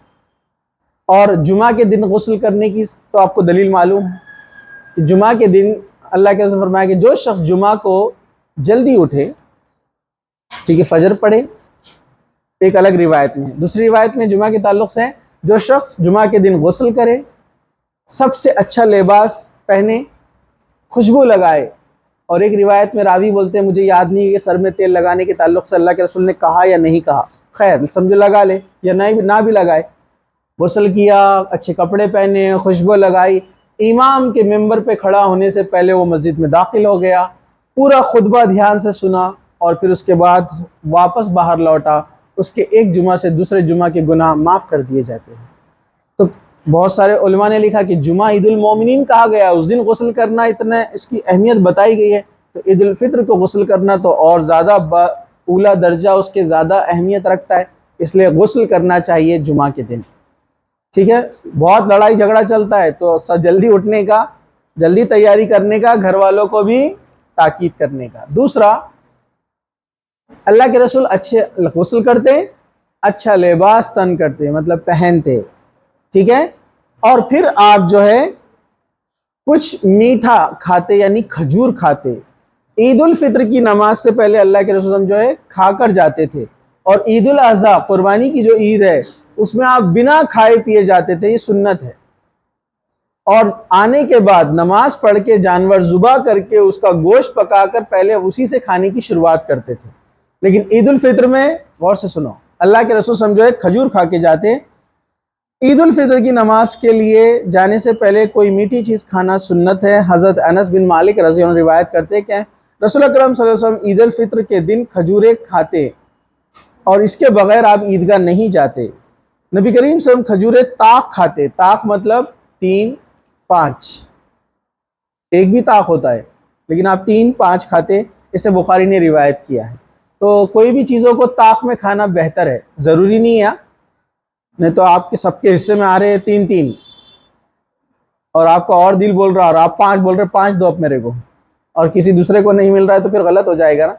اور جمعہ کے دن غسل کرنے کی تو آپ کو دلیل معلوم ہے کہ جمعہ کے دن اللہ کے رسول فرمایا کہ جو شخص جمعہ کو جلدی اٹھے، ٹھیک ہے، فجر پڑھے، ایک الگ روایت میں ہے، دوسری روایت میں جمعہ کے تعلق سے ہے جو شخص جمعہ کے دن غسل کرے، سب سے اچھا لباس پہنے، خوشبو لگائے، اور ایک روایت میں راوی بولتے ہیں مجھے یاد نہیں ہے کہ سر میں تیل لگانے کے تعلق سے اللہ کے رسول نے کہا یا نہیں کہا، خیر سمجھو لگا لے یا نہ بھی لگائے، غسل کیا، اچھے کپڑے پہنے، خوشبو لگائی، امام کے ممبر پہ کھڑا ہونے سے پہلے وہ مسجد میں داخل ہو گیا، پورا خطبہ دھیان سے سنا، اور پھر اس کے بعد واپس باہر لوٹا، اس کے ایک جمعہ سے دوسرے جمعہ کے گناہ معاف کر دیے جاتے ہیں۔ تو بہت سارے علماء نے لکھا کہ جمعہ عید المومنین کہا گیا، اس دن غسل کرنا اتنا اس کی اہمیت بتائی گئی ہے، تو عید الفطر کو غسل کرنا تو اور زیادہ اولا درجہ، اس کے زیادہ اہمیت رکھتا ہے، اس لیے غسل کرنا چاہیے جمعہ کے دن، ٹھیک ہے۔ بہت لڑائی جھگڑا چلتا ہے تو جلدی اٹھنے کا، جلدی تیاری کرنے کا، گھر والوں کو بھی تاکید کرنے کا۔ دوسرا، اللہ کے رسول اچھے غسل کرتے، اچھا لباس تن کرتے، مطلب پہنتے، ٹھیک ہے، اور پھر آپ جو ہے کچھ میٹھا کھاتے، یعنی کھجور کھاتے۔ عید الفطر کی نماز سے پہلے اللہ کے رسول جو ہے کھا کر جاتے تھے، اور عید الاضحیٰ قربانی کی جو عید ہے اس میں آپ بنا کھائے پیے جاتے تھے، یہ سنت ہے، اور آنے کے بعد نماز پڑھ کے جانور ذبح کر کے اس کا گوشت پکا کر پہلے اسی سے کھانے کی شروعات کرتے تھے۔ لیکن عید الفطر میں غور سے سنو، اللہ کے رسول سمجھو ہے کھجور کھا کے جاتے۔ عید الفطر کی نماز کے لیے جانے سے پہلے کوئی میٹھی چیز کھانا سنت ہے۔ حضرت انس بن مالک رضی اللہ عنہ روایت کرتے ہیں کہ رسول اکرم صلی اللہ علیہ وسلم عید الفطر کے دن کھجوریں کھاتے، اور اس کے بغیر آپ عیدگاہ نہیں جاتے۔ نبی کریم صلی اللہ علیہ وسلم کھجوریں طاق کھاتے، طاق مطلب 3 5، ایک بھی طاق ہوتا ہے، لیکن آپ 3 5 کھاتے، اسے بخاری نے روایت کیا ہے۔ تو کوئی بھی چیزوں کو طاق میں کھانا بہتر ہے، ضروری نہیں ہے، نہیں تو آپ کے سب کے حصے میں آ رہے ہیں 3 3، اور آپ کا اور دل بول رہا، اور آپ 5 بول رہے، 5 دو آپ میرے کو، اور کسی دوسرے کو نہیں مل رہا ہے تو پھر غلط ہو جائے گا نا۔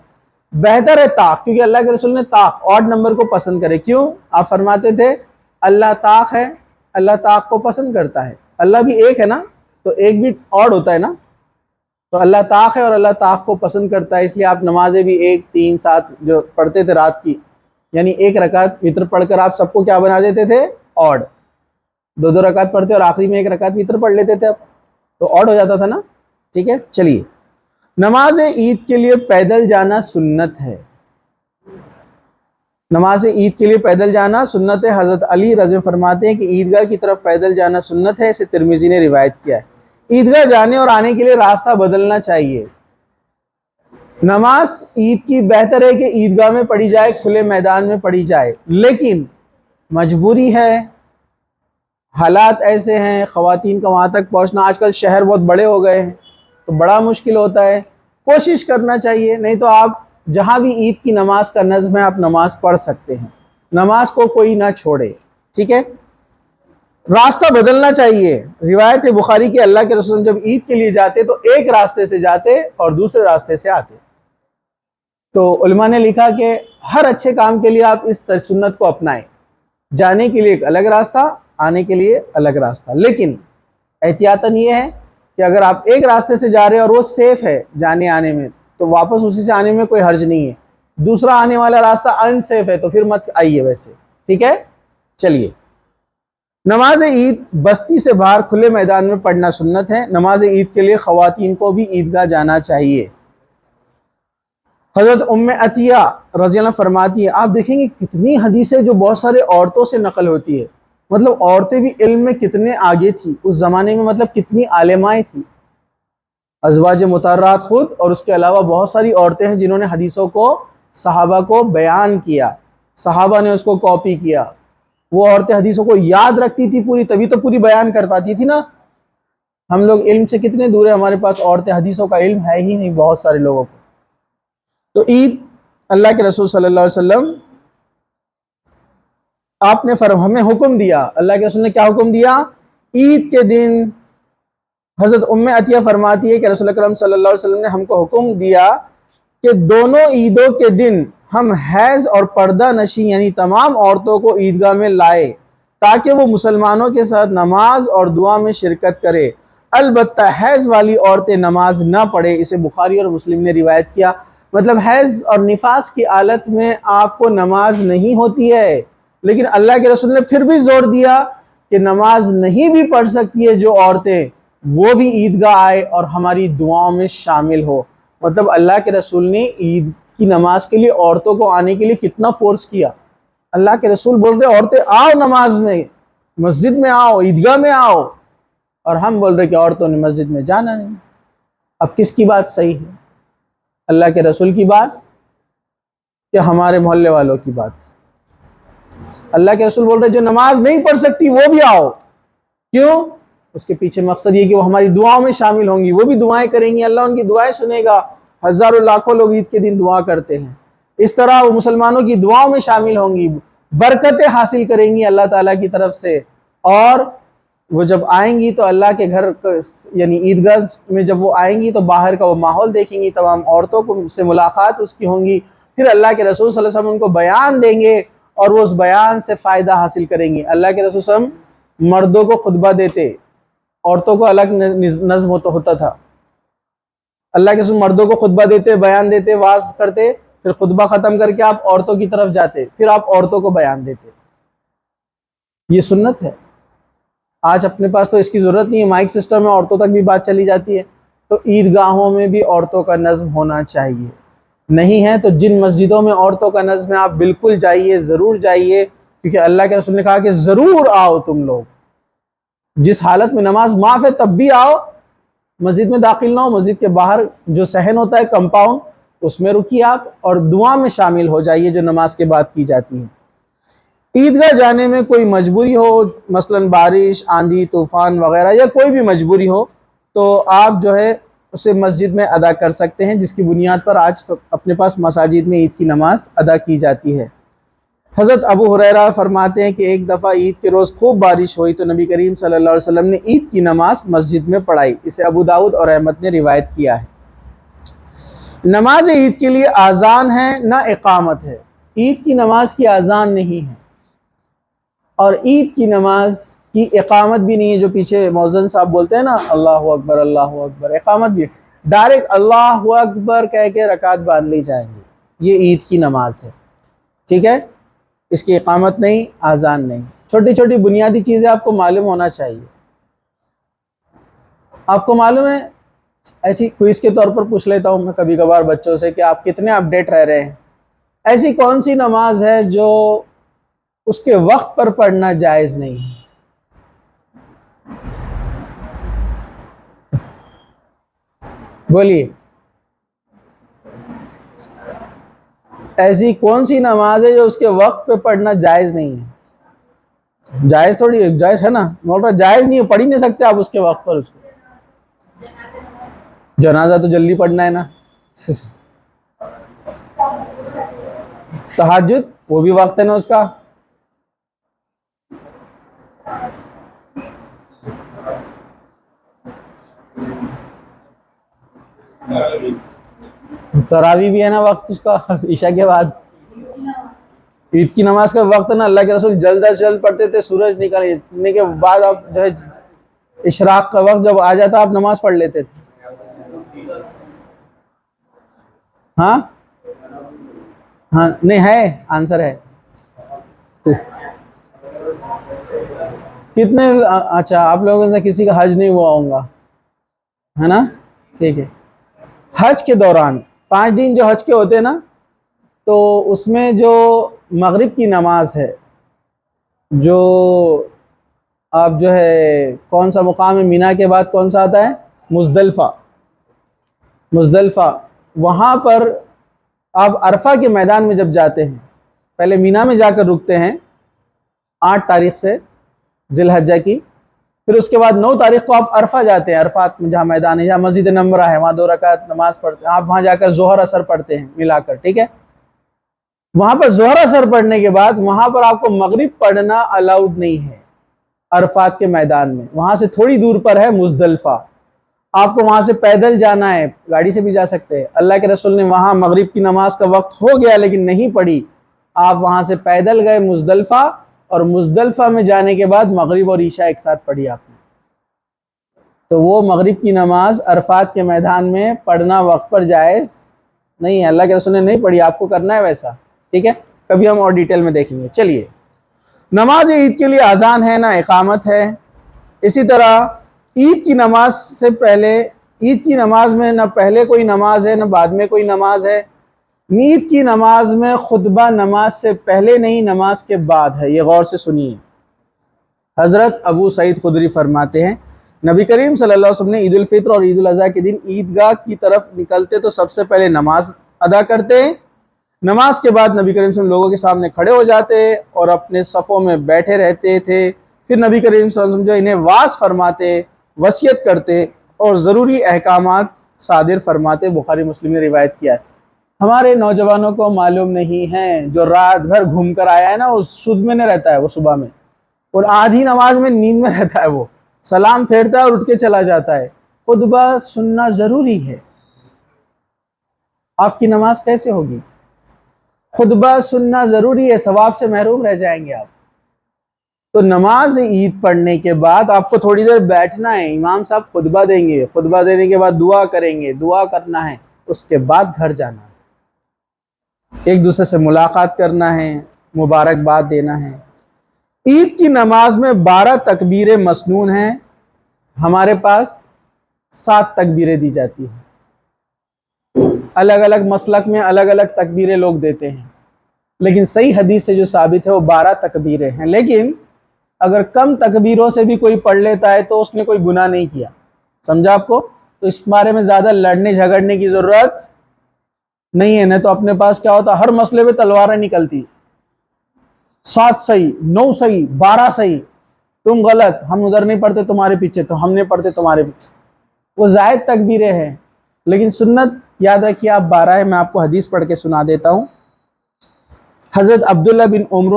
بہتر ہے طاق، کیونکہ اللہ کے رسول نے طاق آڈ نمبر کو پسند کرے۔ کیوں؟ آپ فرماتے تھے اللہ طاق ہے، اللہ طاق کو پسند کرتا ہے، اللہ بھی ایک ہے نا، تو ایک بھی آڈ ہوتا ہے نا، تو اللہ طاق ہے اور اللہ طاق کو پسند کرتا ہے، اس لیے آپ نمازیں بھی 1 3 7 جو پڑھتے تھے رات کی، یعنی 1 رکعت وتر پڑھ کر آپ سب کو کیا بنا دیتے تھے؟ آڈ، 2 2 رکعت پڑھتے اور آخری میں 1 رکعت وتر پڑھ لیتے تھے، تو آڈ ہو جاتا تھا نا، ٹھیک ہے۔ چلیے، نماز عید کے لیے پیدل جانا سنت ہے، نماز عید کے لیے پیدل جانا سنت ہے۔ حضرت علی رضی اللہ عنہ فرماتے ہیں کہ عیدگاہ کی طرف پیدل جانا سنت ہے، اسے ترمذی نے روایت کیا ہے۔ عیدگاہ جانے اور آنے کے لیے راستہ بدلنا چاہیے۔ نماز عید کی بہتر ہے کہ عیدگاہ میں پڑھی جائے، کھلے میدان میں پڑھی جائے، لیکن مجبوری ہے، حالات ایسے ہیں، خواتین کا وہاں تک پہنچنا، آج کل شہر بہت بڑے ہو گئے ہیں تو بڑا مشکل ہوتا ہے، کوشش کرنا چاہیے، نہیں تو آپ جہاں بھی عید کی نماز کا نظم ہے آپ نماز پڑھ سکتے ہیں، نماز کو کوئی نہ چھوڑے، ٹھیک ہے۔ راستہ بدلنا چاہیے، روایت بخاری کے اللہ کے رسول جب عید کے لیے جاتے تو ایک راستے سے جاتے اور دوسرے راستے سے آتے۔ تو علماء نے لکھا کہ ہر اچھے کام کے لیے آپ اس سنت کو اپنائیں، جانے کے لیے ایک الگ راستہ، آنے کے لیے الگ راستہ، لیکن احتیاطاً یہ ہے کہ اگر آپ ایک راستے سے جا رہے ہیں اور وہ سیف ہے جانے آنے میں تو واپس اسی سے آنے میں کوئی حرج نہیں ہے، دوسرا آنے والا راستہ انسیف ہے تو پھر مت آئیے ویسے، ٹھیک ہے۔ چلیے، نماز عید بستی سے باہر کھلے میدان میں پڑھنا سنت ہے۔ نماز عید کے لیے خواتین کو بھی عیدگاہ جانا چاہیے۔ حضرت ام عطیہ رضی اللہ عنہ فرماتی ہے، آپ دیکھیں گے کتنی حدیثیں جو بہت سارے عورتوں سے نقل ہوتی ہے، مطلب عورتیں بھی علم میں کتنے آگے تھی اس زمانے میں، مطلب کتنی عالمائیں تھی، ازواج مطہرات خود اور اس کے علاوہ بہت ساری عورتیں ہیں جنہوں نے حدیثوں کو صحابہ کو بیان کیا، صحابہ نے اس کو کاپی کیا، وہ عورتیں حدیثوں کو یاد رکھتی تھی پوری، تبھی تو پوری بیان کر پاتی تھی نا۔ ہم لوگ علم سے کتنے دور ہیں، ہمارے پاس عورتیں حدیثوں کا علم ہے ہی نہیں بہت سارے لوگوں کو۔ تو عید اللہ کے رسول صلی اللہ علیہ وسلم آپ نے ہمیں حکم دیا، اللہ کے رسول نے کیا حکم دیا؟ عید کے دن حضرت ام عطیہ فرماتی ہے کہ رسول اکرم صلی اللہ علیہ وسلم نے ہم کو حکم دیا کہ دونوں عیدوں کے دن ہم حیض اور پردہ نشیں یعنی تمام عورتوں کو عیدگاہ میں لائے تاکہ وہ مسلمانوں کے ساتھ نماز اور دعا میں شرکت کرے، البتہ حیض والی عورتیں نماز نہ پڑھے۔ اسے بخاری اور مسلم نے روایت کیا۔ مطلب حیض اور نفاس کی حالت میں آپ کو نماز نہیں ہوتی ہے، لیکن اللہ کے رسول نے پھر بھی زور دیا کہ نماز نہیں بھی پڑھ سکتی ہے جو عورتیں، وہ بھی عیدگاہ آئے اور ہماری دعاؤں میں شامل ہو۔ مطلب اللہ کے رسول نے عید کی نماز کے لیے عورتوں کو آنے کے لیے کتنا فورس کیا۔ اللہ کے رسول بول رہے عورتیں آؤ نماز میں، مسجد میں آؤ، عیدگاہ میں آؤ، اور ہم بول رہے کہ عورتوں نے مسجد میں جانا نہیں۔ اب کس کی بات صحیح ہے؟ اللہ کے رسول کی بات یا ہمارے محلے والوں کی بات؟ اللہ کے رسول بول رہے جو نماز نہیں پڑھ سکتی وہ بھی آؤ، کیوں؟ اس کے پیچھے مقصد یہ کہ وہ ہماری دعاؤں میں شامل ہوں گی، وہ بھی دعائیں کریں گی، اللہ ان کی دعائیں سنے گا۔ ہزاروں لاکھوں لوگ عید کے دن دعا کرتے ہیں، اس طرح وہ مسلمانوں کی دعاؤں میں شامل ہوں گی، برکتیں حاصل کریں گی اللہ تعالیٰ کی طرف سے، اور وہ جب آئیں گی تو اللہ کے گھر یعنی عیدگاہ میں جب وہ آئیں گی تو باہر کا وہ ماحول دیکھیں گی، تمام عورتوں کو سے ملاقات اس کی ہوں گی، پھر اللہ کے رسول صلی اللہ علیہ وسلم ان کو بیان دیں گے اور وہ اس بیان سے فائدہ حاصل کریں گی۔ اللہ کے رسول صلی اللہ علیہ وسلم مردوں کو خطبہ دیتے، عورتوں کو الگ نظم ہوتا تھا۔ اللہ کے رسول مردوں کو خطبہ دیتے، بیان دیتے، واعظ کرتے، پھر خطبہ ختم کر کے آپ عورتوں کی طرف جاتے، پھر آپ عورتوں کو بیان دیتے۔ یہ سنت ہے۔ آج اپنے پاس تو اس کی ضرورت نہیں ہے، مائک سسٹم میں عورتوں تک بھی بات چلی جاتی ہے، تو عیدگاہوں میں بھی عورتوں کا نظم ہونا چاہیے۔ نہیں ہے تو جن مسجدوں میں عورتوں کا نظم ہے آپ بالکل جائیے، ضرور جائیے، کیونکہ اللہ کے رسول نے کہا کہ ضرور آؤ تم لوگ، جس حالت میں نماز معاف ہے تب بھی آؤ، مسجد میں داخل نہ ہو، مسجد کے باہر جو صحن ہوتا ہے کمپاؤنڈ اس میں رکیے آپ اور دعا میں شامل ہو جائیے جو نماز کے بعد کی جاتی ہے۔ عیدگاہ جانے میں کوئی مجبوری ہو، مثلا بارش، آندھی، طوفان وغیرہ یا کوئی بھی مجبوری ہو تو آپ جو ہے اسے مسجد میں ادا کر سکتے ہیں، جس کی بنیاد پر آج اپنے پاس مساجد میں عید کی نماز ادا کی جاتی ہے۔ حضرت ابو ہریرہ فرماتے ہیں کہ ایک دفعہ عید کے روز خوب بارش ہوئی تو نبی کریم صلی اللہ علیہ وسلم نے عید کی نماز مسجد میں پڑھائی۔ اسے ابو داؤد اور احمد نے روایت کیا ہے۔ نماز عید کے لیے اذان ہے نہ اقامت ہے، عید کی نماز کی اذان نہیں ہے اور عید کی نماز کی اقامت بھی نہیں ہے، جو پیچھے مؤذن صاحب بولتے ہیں نا اللہ اکبر اللہ اکبر، اقامت بھی ڈائریکٹ اللہ اکبر کہہ کے رکعت باندھ لی جائیں گی، یہ عید کی نماز ہے، ٹھیک ہے؟ اس کی اقامت نہیں، اذان نہیں۔ چھوٹی چھوٹی بنیادی چیزیں آپ کو معلوم ہونا چاہیے۔ آپ کو معلوم ہے، ایسی کوئز کے طور پر پوچھ لیتا ہوں میں کبھی کبھار بچوں سے کہ آپ کتنے اپڈیٹ رہ رہے ہیں، ایسی کون سی نماز ہے جو اس کے وقت پر پڑھنا جائز نہیں ہے؟ بولیے، ایسی کون سی نماز ہے جو اس کے وقت پہ پڑھنا جائز نہیں ہے؟ جائز تھوڑی ہے، جائز ہے نا، بول رہا جائز نہیں ہے، پڑھ ہی نہیں سکتے آپ اس کے وقت پر اس کو۔ جنازہ تو جلدی پڑھنا ہے نا، تہجد وہ بھی وقت ہے نا اس کا۔ تراویح بھی ہے نا وقت اس کا، عشاء کے بعد۔ عید کی نماز کا وقت ہے نا، اللہ کے رسول جلد از جلد پڑھتے تھے، سورج نکلنے کے بعد آپ جو ہے اشراق کا وقت جب آ جاتا آپ نماز پڑھ لیتے تھے۔ ہاں ہاں نہیں ہے، آنسر ہے کتنے؟ اچھا آپ لوگوں سے کسی کا حج نہیں ہوا ہوں گا، ہے نا؟ ٹھیک ہے۔ حج کے دوران 5 دن جو حج کے ہوتے ہیں نا، تو اس میں جو مغرب کی نماز ہے، جو آپ جو ہے کون سا مقام ہے مینا کے بعد کون سا آتا ہے؟ مزدلفہ. وہاں پر آپ عرفہ کے میدان میں جب جاتے ہیں، پہلے مینا میں جا کر رکتے ہیں 8 تاریخ سے ذی الحجہ کی، پھر اس کے بعد 9 تاریخ کو آپ عرفہ جاتے ہیں. عرفات میں جہاں میدان ہے، جہاں مسجد نمرہ ہے، وہاں 2 رکعت نماز پڑھتے ہیں آپ، وہاں جا کر ظہر اثر پڑھتے ہیں ملا کر. ٹھیک ہے، وہاں پر ظہر اثر پڑھنے کے بعد وہاں پر آپ کو مغرب پڑھنا الاؤڈ نہیں ہے عرفات کے میدان میں. وہاں سے تھوڑی دور پر ہے مزدلفہ، آپ کو وہاں سے پیدل جانا ہے، گاڑی سے بھی جا سکتے ہیں. اللہ کے رسول نے وہاں مغرب کی نماز کا وقت ہو گیا لیکن نہیں پڑھی، آپ وہاں سے پیدل گئے مزدلفہ، اور مزدلفہ میں جانے کے بعد مغرب اور عشاء ایک ساتھ پڑھی آپ نے. تو وہ مغرب کی نماز عرفات کے میدان میں پڑھنا وقت پر جائز نہیں ہے، اللہ کے رسول نے نہیں پڑھی، آپ کو کرنا ہے ویسا. ٹھیک ہے، کبھی ہم اور ڈیٹیل میں دیکھیں گے. چلیے، نماز عید کے لیے اذان ہے نہ اقامت ہے. اسی طرح عید کی نماز سے پہلے، عید کی نماز میں نہ پہلے کوئی نماز ہے نہ بعد میں کوئی نماز ہے. عید کی نماز میں خطبہ نماز سے پہلے نہیں، نماز کے بعد ہے. یہ غور سے سنیے. حضرت ابو سعید خدری فرماتے ہیں نبی کریم صلی اللہ علیہ وسلم نے عید الفطر اور عید الاضحیٰ کے دن عیدگاہ کی طرف نکلتے تو سب سے پہلے نماز ادا کرتے، نماز کے بعد نبی کریم صلی اللہ علیہ وسلم لوگوں کے سامنے کھڑے ہو جاتے اور اپنے صفوں میں بیٹھے رہتے تھے. پھر نبی کریم صلی اللہ علیہ وسلم جو انہیں واعظ فرماتے، وصیت کرتے اور ضروری احکامات صادر فرماتے. بخاری مسلم نے روایت کیا ہے. ہمارے نوجوانوں کو معلوم نہیں ہے، جو رات بھر گھوم کر آیا ہے نا، وہ سود میں نہیں رہتا ہے، وہ صبح میں، اور آدھی نماز میں نیند میں رہتا ہے، وہ سلام پھیرتا ہے اور اٹھ کے چلا جاتا ہے. خطبہ سننا ضروری ہے. آپ کی نماز کیسے ہوگی؟ خطبہ سننا ضروری ہے، ثواب سے محروم رہ جائیں گے آپ. تو نماز عید پڑھنے کے بعد آپ کو تھوڑی دیر بیٹھنا ہے، امام صاحب خطبہ دیں گے، خطبہ دینے کے بعد دعا کریں گے، دعا کرنا ہے، اس کے بعد گھر جانا ہے، ایک دوسرے سے ملاقات کرنا ہے، مبارکباد دینا ہے. عید کی نماز میں 12 تکبیریں مسنون ہیں. ہمارے پاس 7 تکبیریں دی جاتی ہیں. الگ الگ مسلک میں الگ الگ تکبیریں لوگ دیتے ہیں، لیکن صحیح حدیث سے جو ثابت ہے وہ 12 تکبیریں ہیں. لیکن اگر کم تکبیروں سے بھی کوئی پڑھ لیتا ہے تو اس نے کوئی گناہ نہیں کیا. سمجھا آپ کو؟ تو اس بارے میں زیادہ لڑنے جھگڑنے کی ضرورت نہیں ہے. نہیں تو اپنے پاس کیا ہوتا، ہر مسئلے پہ تلواریں نکلتی، 7 صحیح، 9 صحیح، 12 صحیح، تم غلط، ہم ادھر نہیں پڑھتے تمہارے پیچھے تو ہم نہیں پڑھتے تمہارے پیچھے. وہ زائد تکبیریں ہیں، لیکن سنت یاد رکھیے آپ 12 ہے. میں آپ کو حدیث پڑھ کے سنا دیتا ہوں. حضرت عبداللہ بن عمر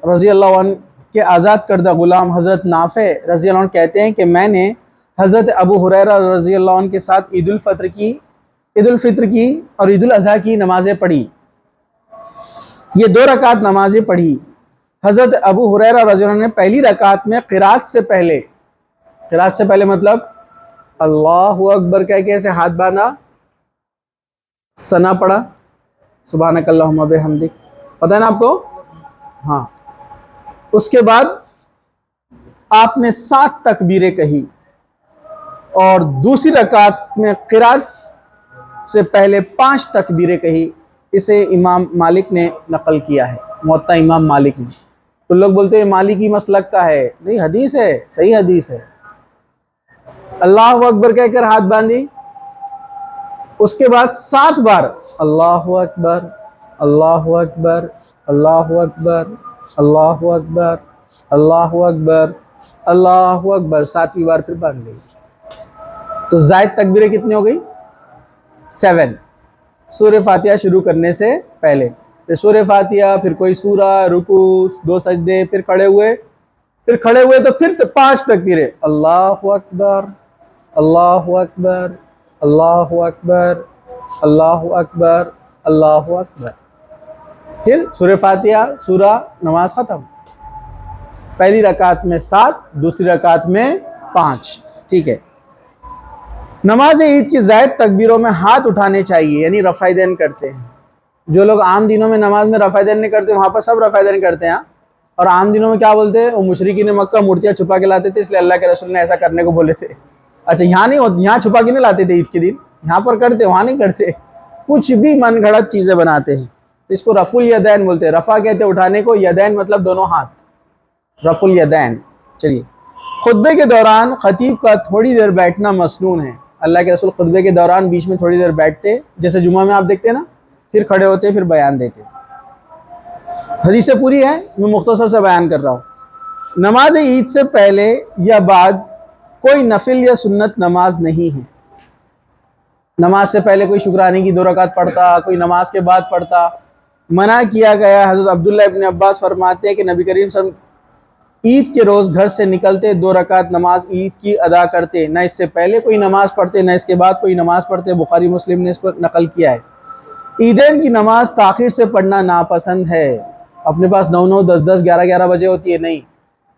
رضی اللہ عنہ کے آزاد کردہ غلام حضرت نافع رضی اللہ عنہ کہتے ہیں کہ میں نے حضرت ابو ہریرہ رضی اللہ عنہ کے ساتھ عید الفطر کی اور عید الاضحیٰ کی نمازیں پڑھی. یہ 2 رکعت نمازیں پڑھی. حضرت ابو ہریرہ رضی اللہ عنہ نے پہلی رکعت میں قرات سے پہلے مطلب اللہ اکبر کہہ کے ایسے ہاتھ باندھا، ثنا پڑھا، سبحانک اللہم بحمدک، پتہ ہے نا آپ کو؟ ہاں. اس کے بعد آپ نے 7 تکبیریں کہی اور دوسری رکعت میں قرات سے پہلے 5 تکبیریں کہی. اسے امام مالک نے نقل کیا ہے، موطا امام مالک نے. تو لوگ بولتے ہیں مالکی مسلک کا ہے، نہیں، حدیث ہے، صحیح حدیث ہے. اللہ اکبر کہہ کر ہاتھ باندھی، اس کے بعد 7 بار اللہ اکبر، اللہ اکبر، اللہ اکبر، اللہ اکبر، اللہ اکبر، اللہ اکبر، 7ویں بار پھر باندھ لی. تو زائد تکبیریں کتنی ہو گئی؟ 7. سورہ فاتحہ شروع کرنے سے پہلے پھر سورہ فاتحہ، پھر کوئی سورہ، رکوع، 2 سجدے، پھر کھڑے ہوئے تو پھر 5 تکبیریں، اللہ اکبر، اللہ اکبر، اللہ اکبر، اللہ اکبر، اللہ اکبر. پھر سورہ فاتحہ، سورہ، نماز ختم. پہلی رکعت میں 7، دوسری رکعت میں 5. ٹھیک ہے. نماز عید کی زائد تکبیروں میں ہاتھ اٹھانے چاہیے، یعنی رفع دین کرتے ہیں. جو لوگ عام دنوں میں نماز میں رفع دین نہیں کرتے، وہاں پر سب رفع دین کرتے ہیں. اور عام دنوں میں کیا بولتے ہیں؟ وہ مشرکین مکہ مورتیاں چھپا کے لاتے تھے، اس لیے اللہ کے رسول نے ایسا کرنے کو بولے تھے. اچھا، یہاں نہیں ہوتے، یہاں چھپا کے نہیں لاتے تھے عید کے دن، یہاں پر کرتے، وہاں نہیں کرتے. کچھ بھی من گھڑت چیزیں بناتے ہیں. اس کو رفع الیدین بولتے ہیں. رفع کہتے ہیں اٹھانے کو، یدین مطلب دونوں ہاتھ، رفع الیدین. چلیے، خطبے کے دوران خطیب کا تھوڑی دیر بیٹھنا مسنون ہے. اللہ کے رسول خطبے کے دوران بیچ میں تھوڑی دیر بیٹھتے، جیسے جمعہ میں آپ دیکھتے نا، پھر کھڑے ہوتے پھر بیان دیتے. حدیث پوری ہے، میں مختصر سے بیان کر رہا ہوں. نماز عید سے پہلے یا بعد کوئی نفل یا سنت نماز نہیں ہے. نماز سے پہلے کوئی شکرانے کی 2 رکعت پڑھتا، کوئی نماز کے بعد پڑھتا، منع کیا گیا. حضرت عبداللہ ابن عباس فرماتے ہیں کہ نبی کریم صلی اللہ علیہ وسلم عید کے روز گھر سے نکلتے 2 رکعت نماز عید کی ادا کرتے، نہ اس سے پہلے کوئی نماز پڑھتے نہ اس کے بعد کوئی نماز پڑھتے. بخاری مسلم نے اس کو نقل کیا ہے. عیدین کی نماز تاخیر سے پڑھنا ناپسند ہے. اپنے پاس 9 10 11 بجے ہوتی ہے، نہیں،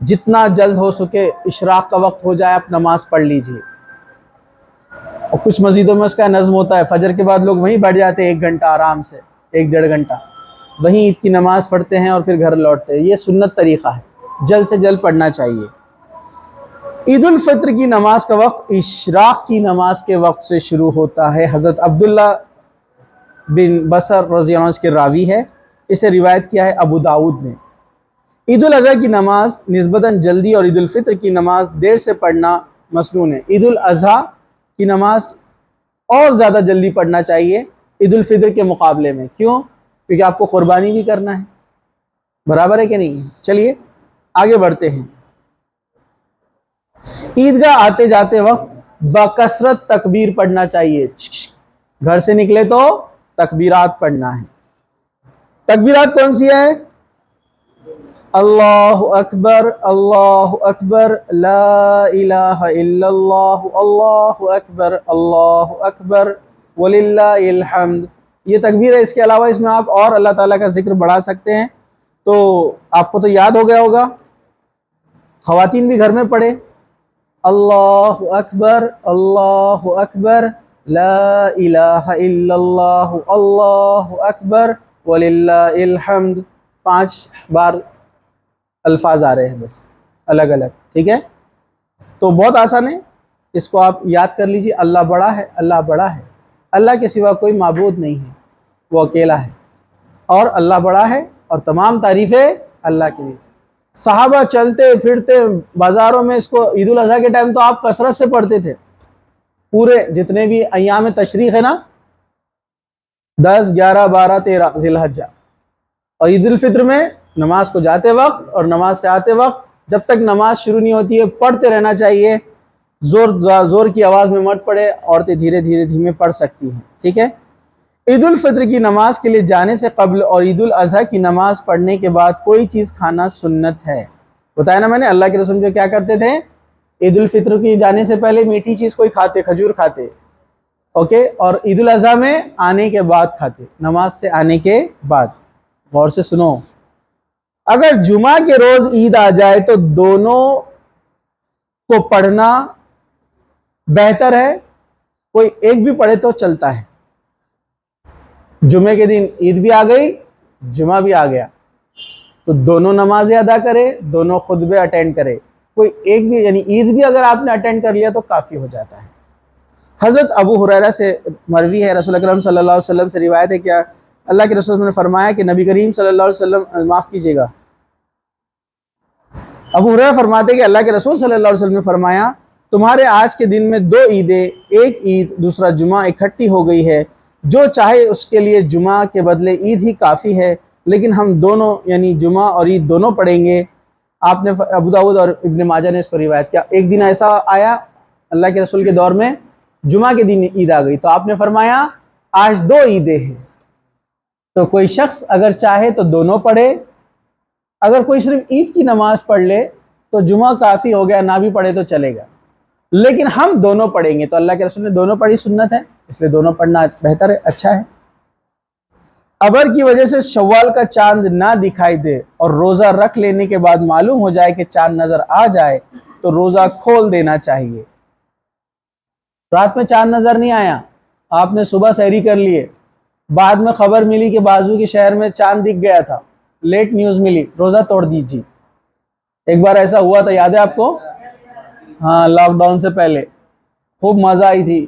جتنا جلد ہو سکے اشراق کا وقت ہو جائے آپ نماز پڑھ لیجئے. اور کچھ مسجدوں میں اس کا نظم ہوتا ہے، فجر کے بعد لوگ وہیں بیٹھ جاتے ہیں 1 گھنٹہ آرام سے، 1 1.5 گھنٹہ وہیں عید کی نماز پڑھتے ہیں اور پھر گھر لوٹتے ہیں. یہ سنت طریقہ ہے، جلد سے جلد پڑھنا چاہیے. عید الفطر کی نماز کا وقت اشراق کی نماز کے وقت سے شروع ہوتا ہے. حضرت عبداللہ بن بصر رضی اللہ عنہ کے راوی ہے، اسے روایت کیا ہے ابو داؤد نے. عید الاضحیٰ کی نماز نسبتاً جلدی اور عید الفطر کی نماز دیر سے پڑھنا مسنون ہے. عید الاضحیٰ کی نماز اور زیادہ جلدی پڑھنا چاہیے عید الفطر کے مقابلے میں. کیوں؟ کیونکہ آپ کو قربانی بھی کرنا ہے. برابر ہے کہ نہیں؟ چلیے آگے بڑھتے ہیں. عیدگاہ آتے جاتے وقت بکثرت تکبیر پڑھنا چاہیے. گھر سے نکلے تو تکبیرات پڑھنا ہے. تکبیرات کون سی ہے؟ اللہ اکبر، اللہ اکبر، لا الہ الا اللہ، اللہ اکبر، اللہ اکبر، وللہ الحمد. یہ تکبیر ہے. اس کے علاوہ اس میں آپ اور اللہ تعالیٰ کا ذکر بڑھا سکتے ہیں. تو آپ کو تو یاد ہو گیا ہوگا، خواتین بھی گھر میں پڑھے، اللہ اکبر، اللہ اکبر، لا الہ الا اللہ، اللہ اکبر، وللہ الحمد. 5 بار الفاظ آ رہے ہیں بس الگ الگ. ٹھیک ہے، تو بہت آسان ہے، اس کو آپ یاد کر لیجئے. اللہ بڑا ہے، اللہ بڑا ہے، اللہ کے سوا کوئی معبود نہیں ہے، وہ اکیلا ہے، اور اللہ بڑا ہے اور تمام تعریفیں اللہ کے لیے. صحابہ چلتے پھرتے بازاروں میں اس کو عید الاضحیٰ کے ٹائم تو آپ کثرت سے پڑھتے تھے. پورے جتنے بھی ایام تشریق ہے نا، 10 11 12 13 ذی الحجہ، اور عید الفطر میں نماز کو جاتے وقت اور نماز سے آتے وقت جب تک نماز شروع نہیں ہوتی ہے پڑھتے رہنا چاہیے. زور کی آواز میں مت پڑھے، عورتیں دھیرے دھیرے دھیمے پڑھ سکتی ہیں. ٹھیک ہے. عید الفطر کی نماز کے لیے جانے سے قبل اور عید الاضحیٰ کی نماز پڑھنے کے بعد کوئی چیز کھانا سنت ہے. بتایا نا میں نے، اللہ کے رسول جو کیا کرتے تھے، عید الفطر کی جانے سے پہلے میٹھی چیز کوئی کھاتے، کھجور کھاتے، اوکے، اور عید الاضحیٰ میں آنے کے بعد کھاتے، نماز سے آنے کے بعد. غور سے سنو، اگر جمعہ کے روز عید آ جائے تو دونوں کو پڑھنا بہتر ہے. کوئی ایک بھی پڑھے تو چلتا ہے. جمعے کے دن عید بھی آ گئی، جمعہ بھی آ گیا، تو دونوں نمازیں ادا کرے، دونوں خطبے اٹینڈ کرے. کوئی ایک بھی، یعنی عید بھی اگر آپ نے اٹینڈ کر لیا تو کافی ہو جاتا ہے. حضرت ابو ہریرہ سے مروی ہے، رسول اکرم صلی اللہ علیہ وسلم سے روایت ہے، کیا اللہ کے رسول نے فرمایا کہ نبی کریم صلی اللہ علیہ وسلم، معاف کیجئے گا، ابو ہریرہ فرماتے کہ اللہ کے رسول صلی اللہ علیہ وسلم نے فرمایا تمہارے آج کے دن میں 2 عیدیں، ایک عید دوسرا جمعہ اکٹھی ہو گئی ہے، جو چاہے اس کے لیے جمعہ کے بدلے عید ہی کافی ہے، لیکن ہم دونوں یعنی جمعہ اور عید دونوں پڑھیں گے. آپ نے ابو داؤد اور ابن ماجہ نے اس کو روایت کیا. ایک دن ایسا آیا اللہ کے رسول کے دور میں، جمعہ کے دن عید آ گئی، تو آپ نے فرمایا آج 2 عیدیں ہیں، تو کوئی شخص اگر چاہے تو دونوں پڑھے. اگر کوئی صرف عید کی نماز پڑھ لے تو جمعہ کافی ہو گیا، نہ بھی پڑھے تو چلے گا، لیکن ہم دونوں پڑھیں گے. تو اللہ کے رسول نے دونوں پڑھی، سنت ہے، اس لیے دونوں پڑھنا بہتر ہے، اچھا ہے. ابر کی وجہ سے شوال کا چاند نہ دکھائی دے اور روزہ رکھ لینے کے بعد معلوم ہو جائے کہ چاند نظر آ جائے تو روزہ کھول دینا چاہیے. رات میں چاند نظر نہیں آیا، آپ نے صبح سحری کر لیے، بعد میں خبر ملی کہ بازو کے شہر میں چاند دکھ گیا تھا، لیٹ نیوز ملی، روزہ توڑ دیجیے. ایک بار ایسا ہوا تھا، یاد ہے آپ کو؟ ہاں، لاک ڈاؤن سے پہلے خوب مزہ آئی تھی.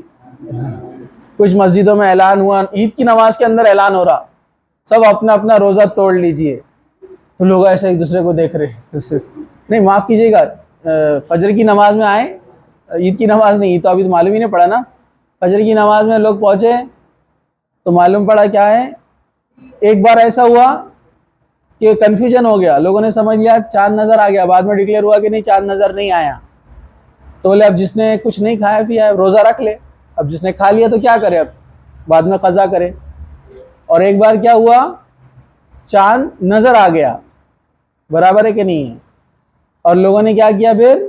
کچھ مسجدوں میں اعلان ہوا، عید کی نماز کے اندر اعلان ہو رہا، سب اپنا اپنا روزہ توڑ لیجئے، تو لوگ ایسے ایک دوسرے کو دیکھ رہے ہیں، نہیں معاف کیجیے گا، فجر کی نماز میں آئے، عید کی نماز نہیں، عید تو ابھی معلوم ہی نہیں پڑا نا، فجر کی نماز میں لوگ پہنچے تو معلوم پڑا کیا ہے، ایک بار ایسا ہوا کہ کنفیوژن ہو گیا، لوگوں نے سمجھ لیا چاند نظر آ گیا، بعد میں ڈکلیئر ہوا کہ نہیں چاند نظر نہیں آیا، تو بولے اب جس نے کچھ نہیں کھایا پیا ہے روزہ رکھ لے، اب جس نے کھا لیا تو کیا کرے، اب بعد میں قضا کرے۔ اور ایک بار کیا ہوا، چاند نظر آ گیا، برابر ہے کہ نہیں ہے، اور لوگوں نے کیا کیا، پھر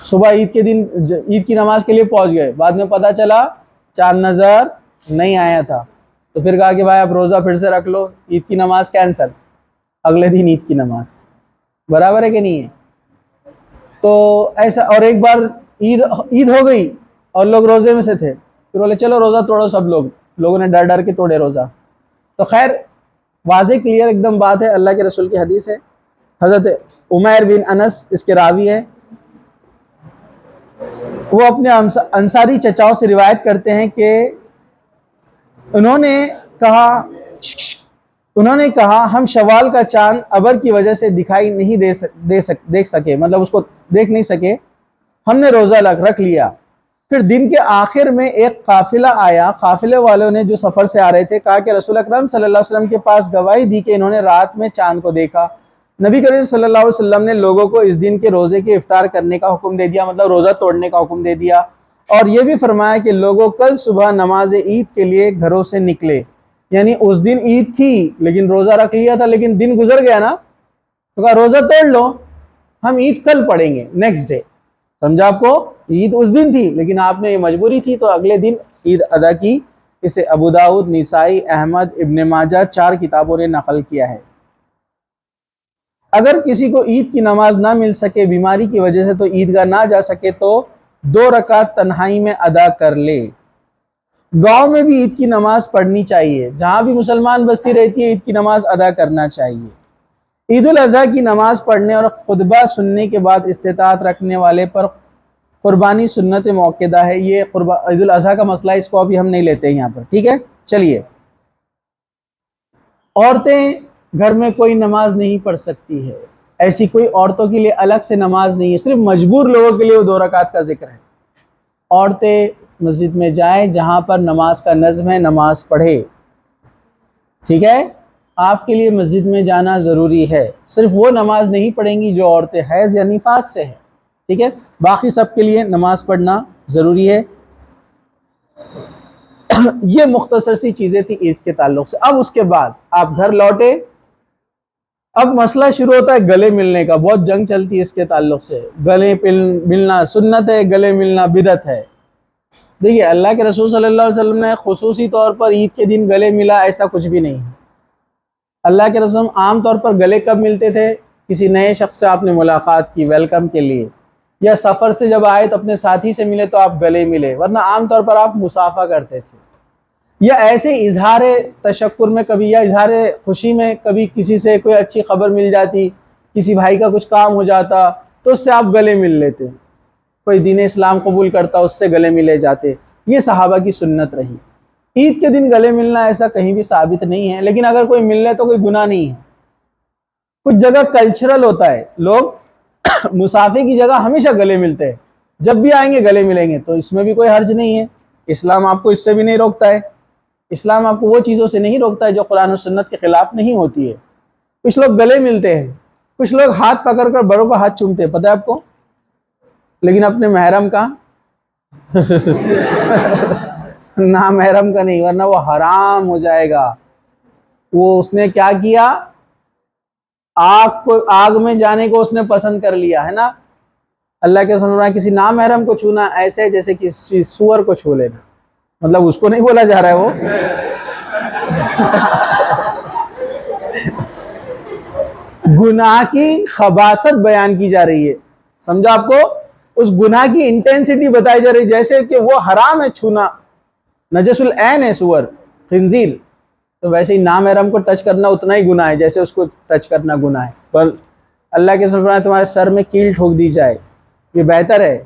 صبح عید کے دن عید کی نماز کے لیے پہنچ گئے، بعد میں پتا چلا چاند نظر نہیں آیا تھا، تو پھر کہا کہ بھائی آپ روزہ پھر سے رکھ لو، عید کی نماز کینسل، اگلے دن عید کی نماز، برابر ہے کہ نہیں ہے۔ تو ایسا، اور ایک بار عید ہو گئی اور لوگ روزے میں سے تھے، پھر بولے چلو روزہ توڑو، سب لوگوں نے ڈر ڈر کے توڑے روزہ۔ تو خیر واضح کلیئر ایک دم بات ہے، اللہ کے رسول کی حدیث ہے، حضرت عمیر بن انس اس کے راوی ہے، وہ اپنے انصاری چچاؤں سے روایت کرتے ہیں کہ انہوں نے کہا ہم شوال کا چاند ابر کی وجہ سے دکھائی نہیں دیکھ سکے، مطلب اس کو دیکھ نہیں سکے، ہم نے روزہ رکھ لیا۔ پھر دن کے آخر میں ایک قافلہ آیا، قافلے والوں نے جو سفر سے آ رہے تھے کہا کہ رسول اکرم صلی اللہ علیہ وسلم کے پاس گواہی دی کہ انہوں نے رات میں چاند کو دیکھا۔ نبی کریم صلی اللہ علیہ وسلم نے لوگوں کو اس دن کے روزے کے افطار کرنے کا حکم دے دیا، مطلب روزہ توڑنے کا حکم دے دیا، اور یہ بھی فرمایا کہ لوگوں کل صبح نماز عید کے لیے گھروں سے نکلے، یعنی اس دن عید تھی لیکن روزہ رکھ لیا تھا، لیکن دن گزر گیا نا، تو کہا روزہ توڑ لو، ہم عید کل پڑھیں گے نیکسٹ ڈے، سمجھا آپ کو، عید اس دن تھی لیکن آپ نے یہ مجبوری تھی تو اگلے دن عید ادا کی۔ اسے ابو داؤد، نسائی، احمد، ابن ماجہ 4 کتابوں نے نقل کیا ہے۔ اگر کسی کو عید کی نماز نہ مل سکے، بیماری کی وجہ سے تو عیدگاہ نہ جا سکے تو 2 رکعت تنہائی میں ادا کر لے۔ گاؤں میں بھی عید کی نماز پڑھنی چاہیے، جہاں بھی مسلمان بستی رہتی ہے عید کی نماز ادا کرنا چاہیے۔ عید الاضحیٰ کی نماز پڑھنے اور خطبہ سننے کے بعد استطاعت رکھنے والے پر قربانی سنت موقدہ ہے۔ یہ عید الاضحیٰ کا مسئلہ، اس کو ابھی ہم نہیں لیتے ہیں یہاں پر، ٹھیک ہے۔ چلیے، عورتیں گھر میں کوئی نماز نہیں پڑھ سکتی ہے، ایسی کوئی عورتوں کے لیے الگ سے نماز نہیں ہے، صرف مجبور لوگوں کے لیے وہ 2 رکعت کا ذکر ہے۔ عورتیں مسجد میں جائیں جہاں پر نماز کا نظم ہے، نماز پڑھے، ٹھیک ہے۔ آپ کے لیے مسجد میں جانا ضروری ہے، صرف وہ نماز نہیں پڑھیں گی جو عورتیں حیض یا نفاس سے ہیں، ٹھیک ہے، باقی سب کے لیے نماز پڑھنا ضروری ہے۔ یہ مختصر سی چیزیں تھی عید کے تعلق سے۔ اب اس کے بعد آپ گھر لوٹے، اب مسئلہ شروع ہوتا ہے گلے ملنے کا، بہت جنگ چلتی ہے اس کے تعلق سے، گلے ملنا سنت ہے، گلے ملنا بدعت ہے۔ دیکھیے اللہ کے رسول صلی اللہ علیہ وسلم نے خصوصی طور پر عید کے دن گلے ملا، ایسا کچھ بھی نہیں۔ اللہ کے رسول عام طور پر گلے کب ملتے تھے؟ کسی نئے شخص سے آپ نے ملاقات کی ویلکم کے لیے، یا سفر سے جب آئے تو اپنے ساتھی سے ملے تو آپ گلے ملے، ورنہ عام طور پر آپ مصافحہ کرتے تھے، یا ایسے اظہار تشکر میں کبھی، یا اظہار خوشی میں کبھی کسی سے کوئی اچھی خبر مل جاتی، کسی بھائی کا کچھ کام ہو جاتا تو اس سے آپ گلے مل لیتے، کوئی دین اسلام قبول کرتا اس سے گلے ملے جاتے، یہ صحابہ کی سنت رہی۔ عید کے دن گلے ملنا ایسا کہیں بھی ثابت نہیں ہے، لیکن اگر کوئی مل لے تو کوئی گناہ نہیں ہے۔ کچھ جگہ کلچرل ہوتا ہے، لوگ مصافحے کی جگہ ہمیشہ گلے ملتے ہیں، جب بھی آئیں گے گلے ملیں گے، تو اس میں بھی کوئی حرج نہیں ہے، اسلام آپ کو اس سے بھی نہیں روکتا ہے، اسلام آپ کو وہ چیزوں سے نہیں روکتا ہے جو قرآن و سنت کے خلاف نہیں ہوتی ہے۔ کچھ لوگ گلے ملتے ہیں، کچھ لوگ ہاتھ پکڑ کر بڑوں کا ہاتھ چومتے ہیں، پتہ ہے آپ کو، لیکن اپنے محرم کا نامحرم کا نہیں، ورنہ وہ حرام ہو جائے گا۔ وہ اس نے کیا کیا، آگ میں جانے کو اس نے پسند کر لیا ہے نا۔ اللہ کے رسول نے کسی نامحرم کو چھونا ایسے جیسے کسی سور کو چھو لینا، مطلب اس کو نہیں بولا جا رہا ہے وہ گناہ کی خباثت بیان کی جا رہی ہے، سمجھا آپ کو، اس گناہ کی انٹینسٹی بتائی جا رہی ہے، جیسے کہ وہ حرام ہے چھونا، نجس العین ہے سور خنزیر، تو ویسے ہی نامحرم کو ٹچ کرنا اتنا ہی گناہ ہے جیسے اس کو ٹچ کرنا گناہ ہے۔ پر اللہ کے رسول تمہارے سر میں کیل ٹھوک دی جائے، یہ بہتر ہے،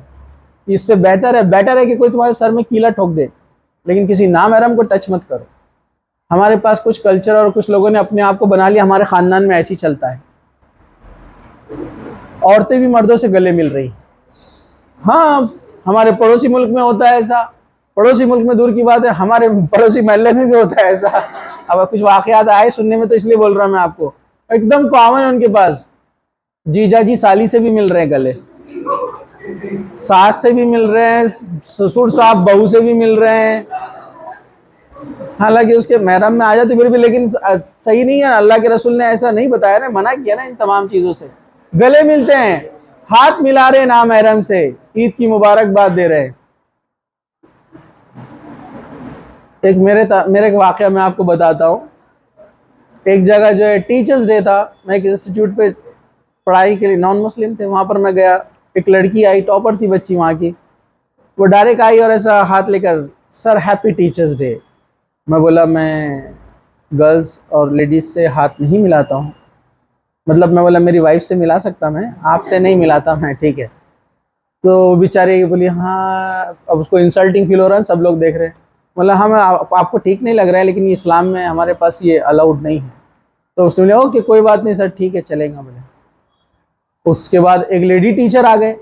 اس سے بہتر ہے کہ کوئی تمہارے سر میں کیلا ٹھوک دے، لیکن کسی نامحرم کو ٹچ مت کرو. ہمارے پاس کچھ کلچر اور کچھ لوگوں نے اپنے آپ کو بنا لیا ہمارے خاندان میں ایسی چلتا ہے. عورتیں بھی مردوں سے گلے مل رہی. ہاں ہمارے پڑوسی ملک میں ہوتا ہے ایسا, پڑوسی ملک میں دور کی بات ہے, ہمارے پڑوسی محلے میں بھی ہوتا ہے ایسا. اب کچھ واقعات آئے سننے میں تو اس لیے بول رہا ہوں میں آپ کو, ایک دم کامن ہے ان کے پاس. جیجا جی سالی سے بھی مل رہے ہیں گلے, ساس سے بھی مل رہے ہیں, سسر صاحب بہو سے بھی مل رہے ہیں. حالانکہ اس کے محرم میں آ جاتے پھر بھی, لیکن صحیح نہیں ہے. اللہ کے رسول نے ایسا نہیں بتایا نا, منع کیا نا ان تمام چیزوں سے. گلے ملتے ہیں, ہاتھ ملا رہے نامحرم سے, عید کی مبارکباد دے رہے. ایک میرے ایک واقعہ میں آپ کو بتاتا ہوں. ایک جگہ جو ہے ٹیچرز ڈے تھا, میں ایک انسٹیٹیوٹ پہ پڑھائی کے لیے, نان مسلم تھے, وہاں پر میں گیا. ایک لڑکی آئی, ٹاپر تھی بچی وہاں کی. وہ ڈائریکٹ آئی اور ایسا ہاتھ لے کر, سر ہیپی ٹیچرز ڈے. میں بولا میں گرلز اور لیڈیز سے ہاتھ نہیں ملاتا ہوں. مطلب میں بولا میری وائف سے ملا سکتا, میں آپ سے نہیں ملاتا میں, ٹھیک ہے. تو بیچاری بولی ہاں, اب اس کو انسلٹنگ فیل ہو رہا ہے, سب لوگ دیکھ رہے ہیں. مطلب ہمیں آپ کو ٹھیک نہیں لگ رہا ہے, لیکن یہ اسلام میں ہمارے پاس یہ الاؤڈ نہیں ہے. تو اس نے بولا اوکے کوئی بات نہیں سر, ٹھیک ہے چلیں گا. بولے اس کے بعد ایک لیڈی ٹیچر آ گئے,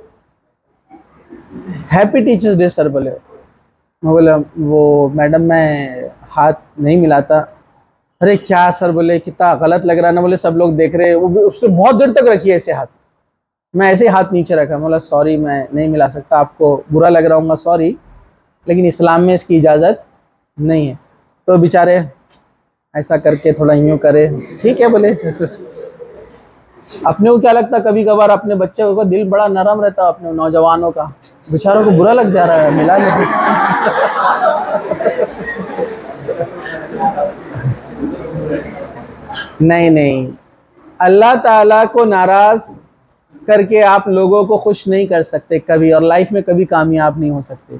ہیپی ٹیچرز ڈے سر. بولے میں بولا وہ میڈم میں ہاتھ نہیں ملاتا. ارے کیا سر, بولے کتنا غلط لگ رہا ہے نا. بولے سب لوگ دیکھ رہے. وہ اس نے بہت دیر تک رکھی ایسے ہاتھ, میں ایسے ہی ہاتھ نیچے رکھا. بولا سوری میں نہیں ملا سکتا, آپ کو برا لگ رہا ہوں گا, سوری, لیکن اسلام میں اس کی اجازت نہیں ہے. تو بیچارے ایسا کر کے تھوڑا یوں کرے, ٹھیک ہے. بولے اپنے کو کیا لگتا, کبھی کبھار اپنے بچے کا دل بڑا نرم رہتا, اپنے نوجوانوں کا, بیچاروں کو برا لگ جا رہا ہے, ملا لے. نہیں, اللہ تعالیٰ کو ناراض کر کے آپ لوگوں کو خوش نہیں کر سکتے کبھی, اور لائف میں کبھی کامیاب نہیں ہو سکتے.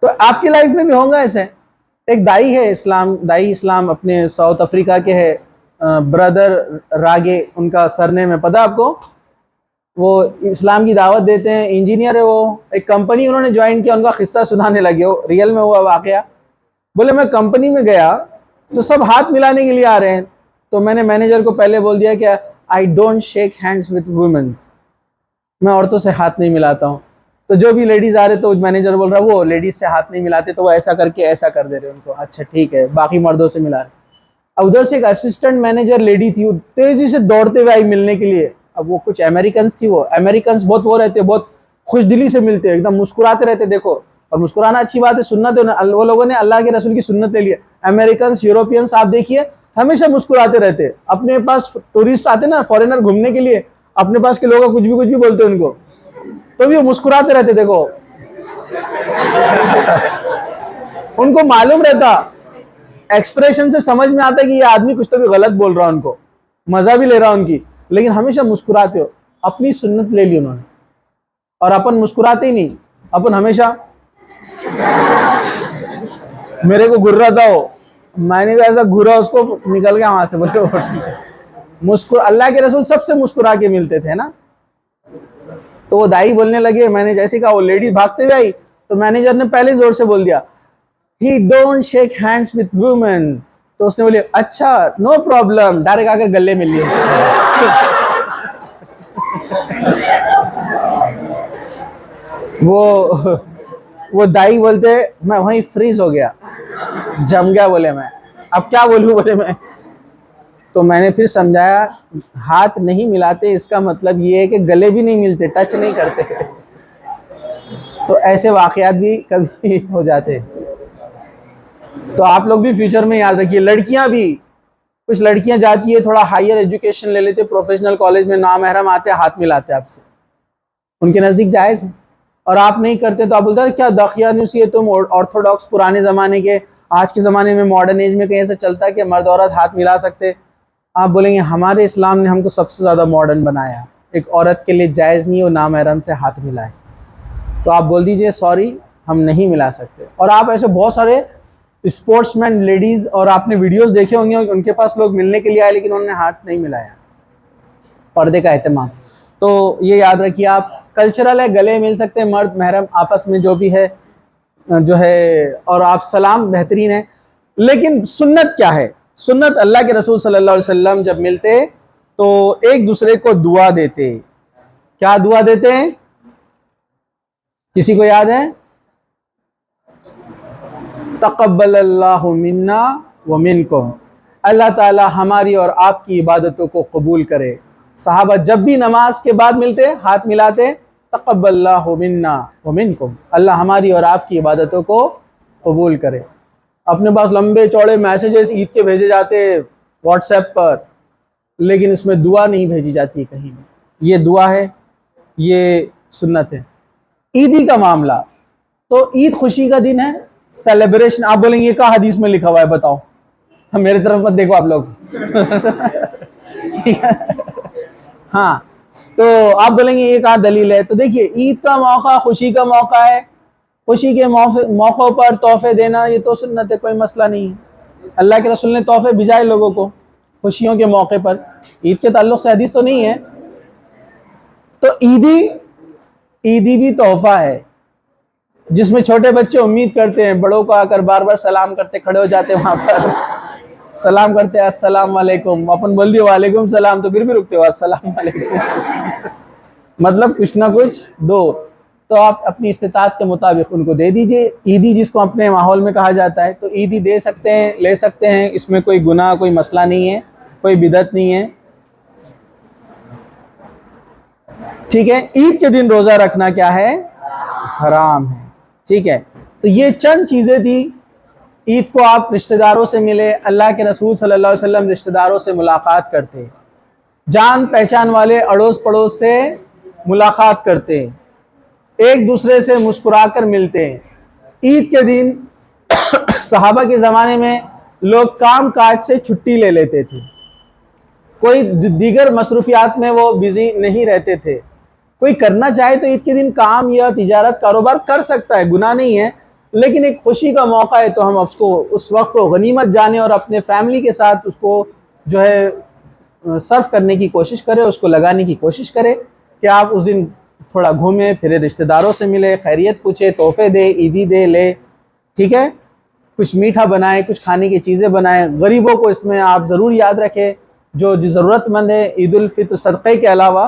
تو آپ کی لائف میں بھی ہوں گا ایسے. ایک دائی ہے دائی اسلام اپنے ساؤتھ افریقہ کے ہے, برادر راگے ان کا سرنیم ہے, پتہ آپ کو. وہ اسلام کی دعوت دیتے ہیں, انجینئر ہے وہ. ایک کمپنی انہوں نے جوائن کیا, ان کا قصہ سنانے لگے, وہ ریئل میں ہوا واقعہ. بولے میں کمپنی میں گیا تو سب ہاتھ ملانے کے لیے آ رہے ہیں, تو میں نے مینیجر کو پہلے بول دیا کہ I don't shake hands with womens, میں عورتوں سے ہاتھ نہیں ملاتا ہوں. تو جو بھی لیڈیز آ رہے تو مینیجر بول رہا وہ لیڈیز سے ہاتھ نہیں ملاتے, تو وہ ایسا کر کے ایسا کر دے رہے ان کو, اچھا ٹھیک ہے, باقی مردوں سے ملا رہے. اب ادھر سے ایک اسسٹنٹ مینیجر لیڈی تھی, وہ تیزی سے دوڑتے ہوئے آئی ملنے کے لیے. اب وہ کچھ امریکنز تھی, وہ امریکنز بہت وہ رہتے, بہت خوش دلی سے ملتے, ایک دم مسکراتے رہتے. دیکھو, اور مسکرانا اچھی بات ہے, سنت ہے, وہ لوگوں نے اللہ کے رسول کی سنت لے لی ہے. امریکنز, یوروپینس آپ دیکھیے ہمیشہ مسکراتے رہتے. اپنے پاس ٹورسٹ آتے نا, فارینر گھومنے کے لیے, اپنے پاس کے لوگ کچھ بھی بولتے ان کو, تو بھی وہ مسکراتے رہتے. دیکھو ان کو معلوم رہتا, ایکسپریشن سے سمجھ میں آتا ہے کہ یہ آدمی کچھ تو بھی غلط بول رہا, ان کو مزہ بھی لے رہا ان کی, لیکن ہمیشہ مسکراتے ہو. اپنی سنت لے لی انہوں نے, اور اپن مسکراتے ہی نہیں, اپن ہمیشہ میرے کو گر رہا تھا وہ, میں نے بھی ایسا گھورا اس کو, نکل گیا وہاں سے. بولے اللہ کے رسول سب سے مسکرا کے ملتے تھے نا. تو وہ دائی بولنے لگے, میں نے جیسے کہا وہ لیڈی بھاگتے ہوئے آئی, تو مینیجر نے پہلے زور سے بول دیا he don't shake hands with women. تو اس نے بولے اچھا نو پرابلم, ڈائریکٹ آ کر گلے مل لیے. وہ دائی بولتے میں وہیں فریز ہو گیا, جم گیا. بولے میں اب کیا بولوں, بولے میں. تو میں نے پھر سمجھایا ہاتھ نہیں ملاتے اس کا مطلب یہ ہے کہ گلے بھی نہیں ملتے, ٹچ نہیں کرتے. تو ایسے واقعات بھی کبھی ہو جاتے. تو آپ لوگ بھی فیوچر میں یاد رکھیے. لڑکیاں بھی, کچھ لڑکیاں جاتی ہے تھوڑا ہائر ایجوکیشن لے لیتے, پروفیشنل کالج میں, نامحرم آتے ہاتھ ملاتے آپ سے, ان کے نزدیک جائز ہے, اور آپ نہیں کرتے تو آپ بولتے ہیں کیا دقیانوسی ہے تم, آرتھوڈاکس پرانے زمانے کے. آج کے زمانے میں ماڈرن ایج میں کہیں ایسا چلتا ہے کہ مرد عورت ہاتھ ملا سکتے. آپ بولیں گے ہمارے اسلام نے ہم کو سب سے زیادہ ماڈرن بنایا, ایک عورت کے لیے جائز نہیں ہے وہ نامحرم سے ہاتھ ملائے. تو آپ بول دیجئے سوری ہم نہیں ملا سکتے. اور آپ ایسے بہت سارے اسپورٹس مین لیڈیز, اور آپ نے ویڈیوز دیکھے ہوں گے, ان کے پاس لوگ ملنے کے لیے آئے لیکن انہوں نے ہاتھ نہیں ملایا, پردے کا اہتمام. تو یہ یاد رکھیے آپ, کلچرل ہے, گلے مل سکتے ہیں مرد محرم آپس میں جو بھی ہے, جو ہے اور آپ سلام بہترین ہے. لیکن سنت کیا ہے؟ سنت اللہ کے رسول صلی اللہ علیہ وسلم جب ملتے تو ایک دوسرے کو دعا دیتے. کیا دعا دیتے ہیں؟ کسی کو یاد ہے؟ تقبل اللہ منا ومنکم، اللہ تعالی ہماری اور آپ کی عبادتوں کو قبول کرے. صحابہ جب بھی نماز کے بعد ملتے ہاتھ ملاتے، تقبل اللہ منا ومنکم، اللہ ہماری اور آپ کی عبادتوں کو قبول کرے. اپنے پاس لمبے چوڑے میسیجز عید کے بھیجے جاتے واٹس ایپ پر، لیکن اس میں دعا نہیں بھیجی جاتی کہیں بھی. یہ دعا ہے، یہ سنت ہے. عیدی کا معاملہ تو عید خوشی کا دن ہے، سیلیبریشن. آپ بولیں گے یہ کہاں حدیث میں لکھا ہوا ہے بتاؤ؟ میرے طرف مت دیکھو آپ لوگ. ٹھیک ہے، ہاں تو آپ بولیں گے یہ کہاں دلیل ہے؟ تو دیکھیے، عید کا موقع خوشی کا موقع ہے. خوشی کے موقعوں پر تحفے دینا یہ تو سنت ہے، کوئی مسئلہ نہیں ہے. اللہ کے رسول نے تحفے بھیجائے لوگوں کو خوشیوں کے موقع پر. عید کے تعلق سے حدیث تو نہیں ہے. تو عیدی بھی تحفہ ہے، جس میں چھوٹے بچے امید کرتے ہیں، بڑوں کو آ کر بار بار سلام کرتے، کھڑے ہو جاتے وہاں پر سلام کرتے ہیں السلام علیکم. اپن بول دیے وعلیکم السلام تو پھر بھی رکتے ہو السلام علیکم. مطلب کچھ نہ کچھ دو. تو آپ اپنی استطاعت کے مطابق ان کو دے دیجئے. عیدی جس کو اپنے ماحول میں کہا جاتا ہے، تو عیدی دے سکتے ہیں، لے سکتے ہیں. اس میں کوئی گناہ، کوئی مسئلہ نہیں ہے، کوئی بدعت نہیں ہے. ٹھیک ہے. عید کے دن روزہ رکھنا کیا ہے؟ حرام ہے. ٹھیک ہے. تو یہ چند چیزیں تھی. عید کو آپ رشتہ داروں سے ملے. اللہ کے رسول صلی اللہ علیہ وسلم رشتہ داروں سے ملاقات کرتے، جان پہچان والے اڑوس پڑوس سے ملاقات کرتے، ایک دوسرے سے مسکرا کر ملتے. عید کے دن صحابہ کے زمانے میں لوگ کام کاج سے چھٹی لے لیتے تھے، کوئی دیگر مصروفیات میں وہ بزی نہیں رہتے تھے. کوئی کرنا چاہے تو عید کے دن کام یا تجارت کاروبار کر سکتا ہے، گناہ نہیں ہے. لیکن ایک خوشی کا موقع ہے تو ہم اس وقت کو غنیمت جانے اور اپنے فیملی کے ساتھ اس کو جو ہے صرف کرنے کی کوشش کرے، اس کو لگانے کی کوشش کرے کہ آپ اس دن تھوڑا گھومیں پھرے، رشتہ داروں سے ملے، خیریت پوچھے، تحفے دے، عیدی دے لے. ٹھیک ہے. کچھ میٹھا بنائیں، کچھ کھانے کی چیزیں بنائیں. غریبوں کو اس میں آپ ضرور یاد رکھیں، جو ضرورت مند ہے. عید الفطر صدقے کے علاوہ،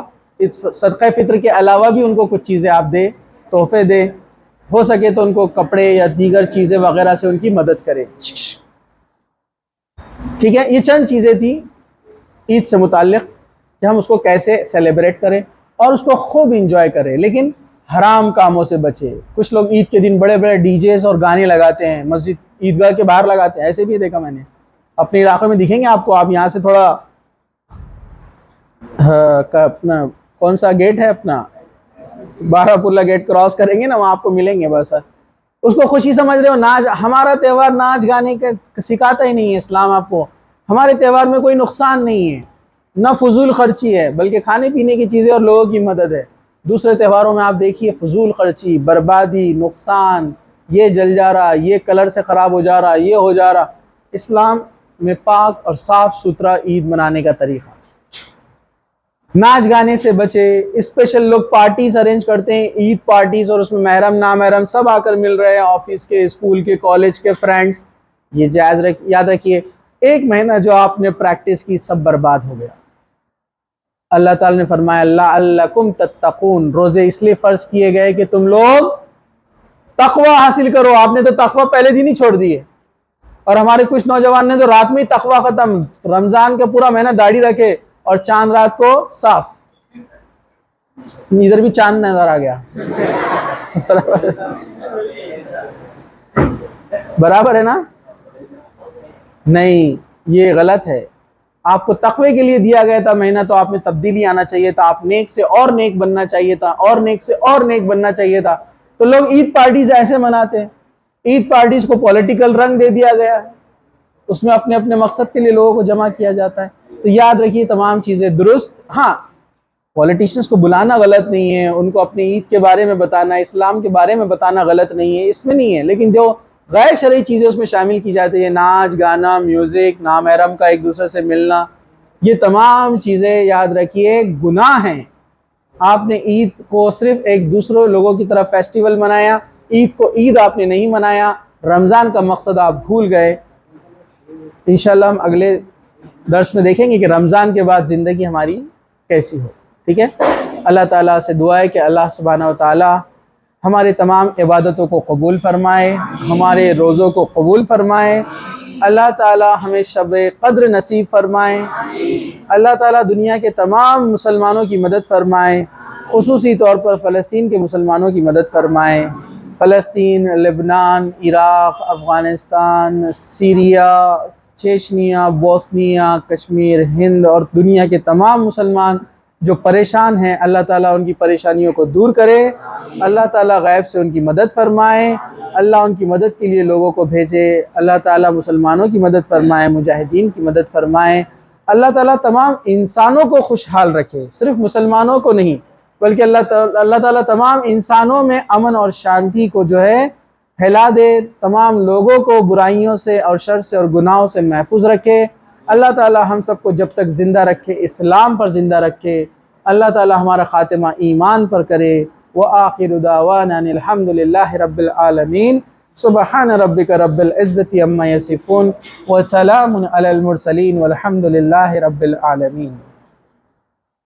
صدقہ فطر کے علاوہ بھی ان کو کچھ چیزیں آپ دے، تحفے دے. ہو سکے تو ان کو کپڑے یا دیگر چیزیں وغیرہ سے ان کی مدد کرے. ٹھیک ہے. یہ چند چیزیں تھیں عید سے متعلق کہ ہم اس کو کیسے سیلیبریٹ کریں اور اس کو خوب انجوائے کریں، لیکن حرام کاموں سے بچے. کچھ لوگ عید کے دن بڑے بڑے ڈی جیز اور گانے لگاتے ہیں، مسجد عیدگاہ کے باہر لگاتے ہیں. ایسے بھی دیکھا میں نے، اپنے علاقے میں دکھیں گے آپ کو. آپ یہاں سے تھوڑا اپنا کون سا گیٹ ہے اپنا بارہ پورلا گیٹ کراس کریں گے نا، وہاں آپ کو ملیں گے. بس اس کو خوشی سمجھ رہے ہو. ناچ، ہمارا تہوار ناچ گانے کا سکھاتا ہی نہیں ہے اسلام آپ کو. ہمارے تہوار میں کوئی نقصان نہیں ہے، نہ فضول خرچی ہے، بلکہ کھانے پینے کی چیزیں اور لوگوں کی مدد ہے. دوسرے تہواروں میں آپ دیکھیے فضول خرچی، بربادی، نقصان، یہ جل جا رہا، یہ کلر سے خراب ہو جا رہا، یہ ہو جا رہا. اسلام میں پاک اور صاف ستھرا عید منانے کا طریقہ. ناچ گانے سے بچے. اسپیشل لوگ پارٹیز ارینج کرتے ہیں، عید پارٹیز، اور اس میں محرم نامحرم سب آ کر مل رہے ہیں، آفس کے، اسکول کے، کالج کے فرینڈز. یہ یاد رکھیے، ایک مہینہ جو آپ نے پریکٹس کی سب برباد ہو گیا. اللہ تعالی نے فرمایا لعلکم تتقون، روزے اس لیے فرض کیے گئے کہ تم لوگ تقوی حاصل کرو. آپ نے تو تقوی پہلے دن ہی چھوڑ دیے، اور ہمارے کچھ نوجوان نے تو رات میں ہی تقوی ختم. رمضان کا پورا مہینہ داڑھی رکھے اور چاند رات کو صاف. ادھر بھی چاند نظر آ گیا. برابر ہے نا؟ نہیں، یہ غلط ہے. آپ کو تقوی کے لیے دیا گیا تھا مہینہ، تو آپ میں تبدیلی آنا چاہیے تھا. آپ نیک سے اور نیک بننا چاہیے تھا، اور نیک سے اور نیک بننا چاہیے تھا. تو لوگ عید پارٹیز ایسے مناتے ہیں. عید پارٹیز کو پولیٹیکل رنگ دے دیا گیا ہے، اس میں اپنے اپنے مقصد کے لیے لوگوں کو جمع کیا جاتا ہے. تو یاد رکھیے تمام چیزیں درست. ہاں، پولیٹیشنز کو بلانا غلط نہیں ہے، ان کو اپنی عید کے بارے میں بتانا، اسلام کے بارے میں بتانا غلط نہیں ہے، اس میں نہیں ہے. لیکن جو غیر شرعی چیزیں اس میں شامل کی جاتی ہیں، ناچ گانا، میوزک، نامحرم کا ایک دوسرے سے ملنا، یہ تمام چیزیں یاد رکھیے گناہ ہیں. آپ نے عید کو صرف ایک دوسرے لوگوں کی طرف فیسٹیول منایا، عید کو عید آپ نے نہیں منایا، رمضان کا مقصد آپ بھول گئے۔ انشاءاللہ ہم اگلے درس میں دیکھیں گے کہ رمضان کے بعد زندگی ہماری کیسی ہو، ٹھیک ہے؟ اللہ تعالیٰ سے دعا ہے کہ اللہ سبحانہ و تعالیٰ ہمارے تمام عبادتوں کو قبول فرمائے، ہمارے روزوں کو قبول فرمائے، اللہ تعالیٰ ہمیں شب قدر نصیب فرمائے، اللہ تعالیٰ دنیا کے تمام مسلمانوں کی مدد فرمائے، خصوصی طور پر فلسطین کے مسلمانوں کی مدد فرمائے۔ فلسطین، لبنان، عراق، Afghanistan, Syria, Chechnya, Bosnia, Kashmir, Hind اور دنیا کے تمام مسلمان جو پریشان ہیں، اللہ تعالیٰ ان کی پریشانیوں کو دور کرے، اللہ تعالیٰ غیب سے ان کی مدد فرمائے، اللہ ان کی مدد کے لیے لوگوں کو بھیجے، اللہ تعالیٰ مسلمانوں کی مدد فرمائے، مجاہدین کی مدد فرمائے، اللہ تعالیٰ تمام انسانوں کو خوشحال رکھے، صرف مسلمانوں کو نہیں بلکہ اللہ تعالیٰ تمام انسانوں میں امن اور شانتی کو جو ہے پھیلا دے، تمام لوگوں کو برائیوں سے اور شر سے اور گناہوں سے محفوظ رکھے۔ اللہ تعالیٰ ہم سب کو جب تک زندہ رکھے اسلام پر زندہ رکھے، اللہ تعالیٰ ہمارا خاتمہ ایمان پر کرے۔ وآخر دعوانا ان الحمد للہ رب العالمین۔ سبحان ربک رب العزت عما یصفون وسلام علی المرسلین والحمد للہ رب العالمین۔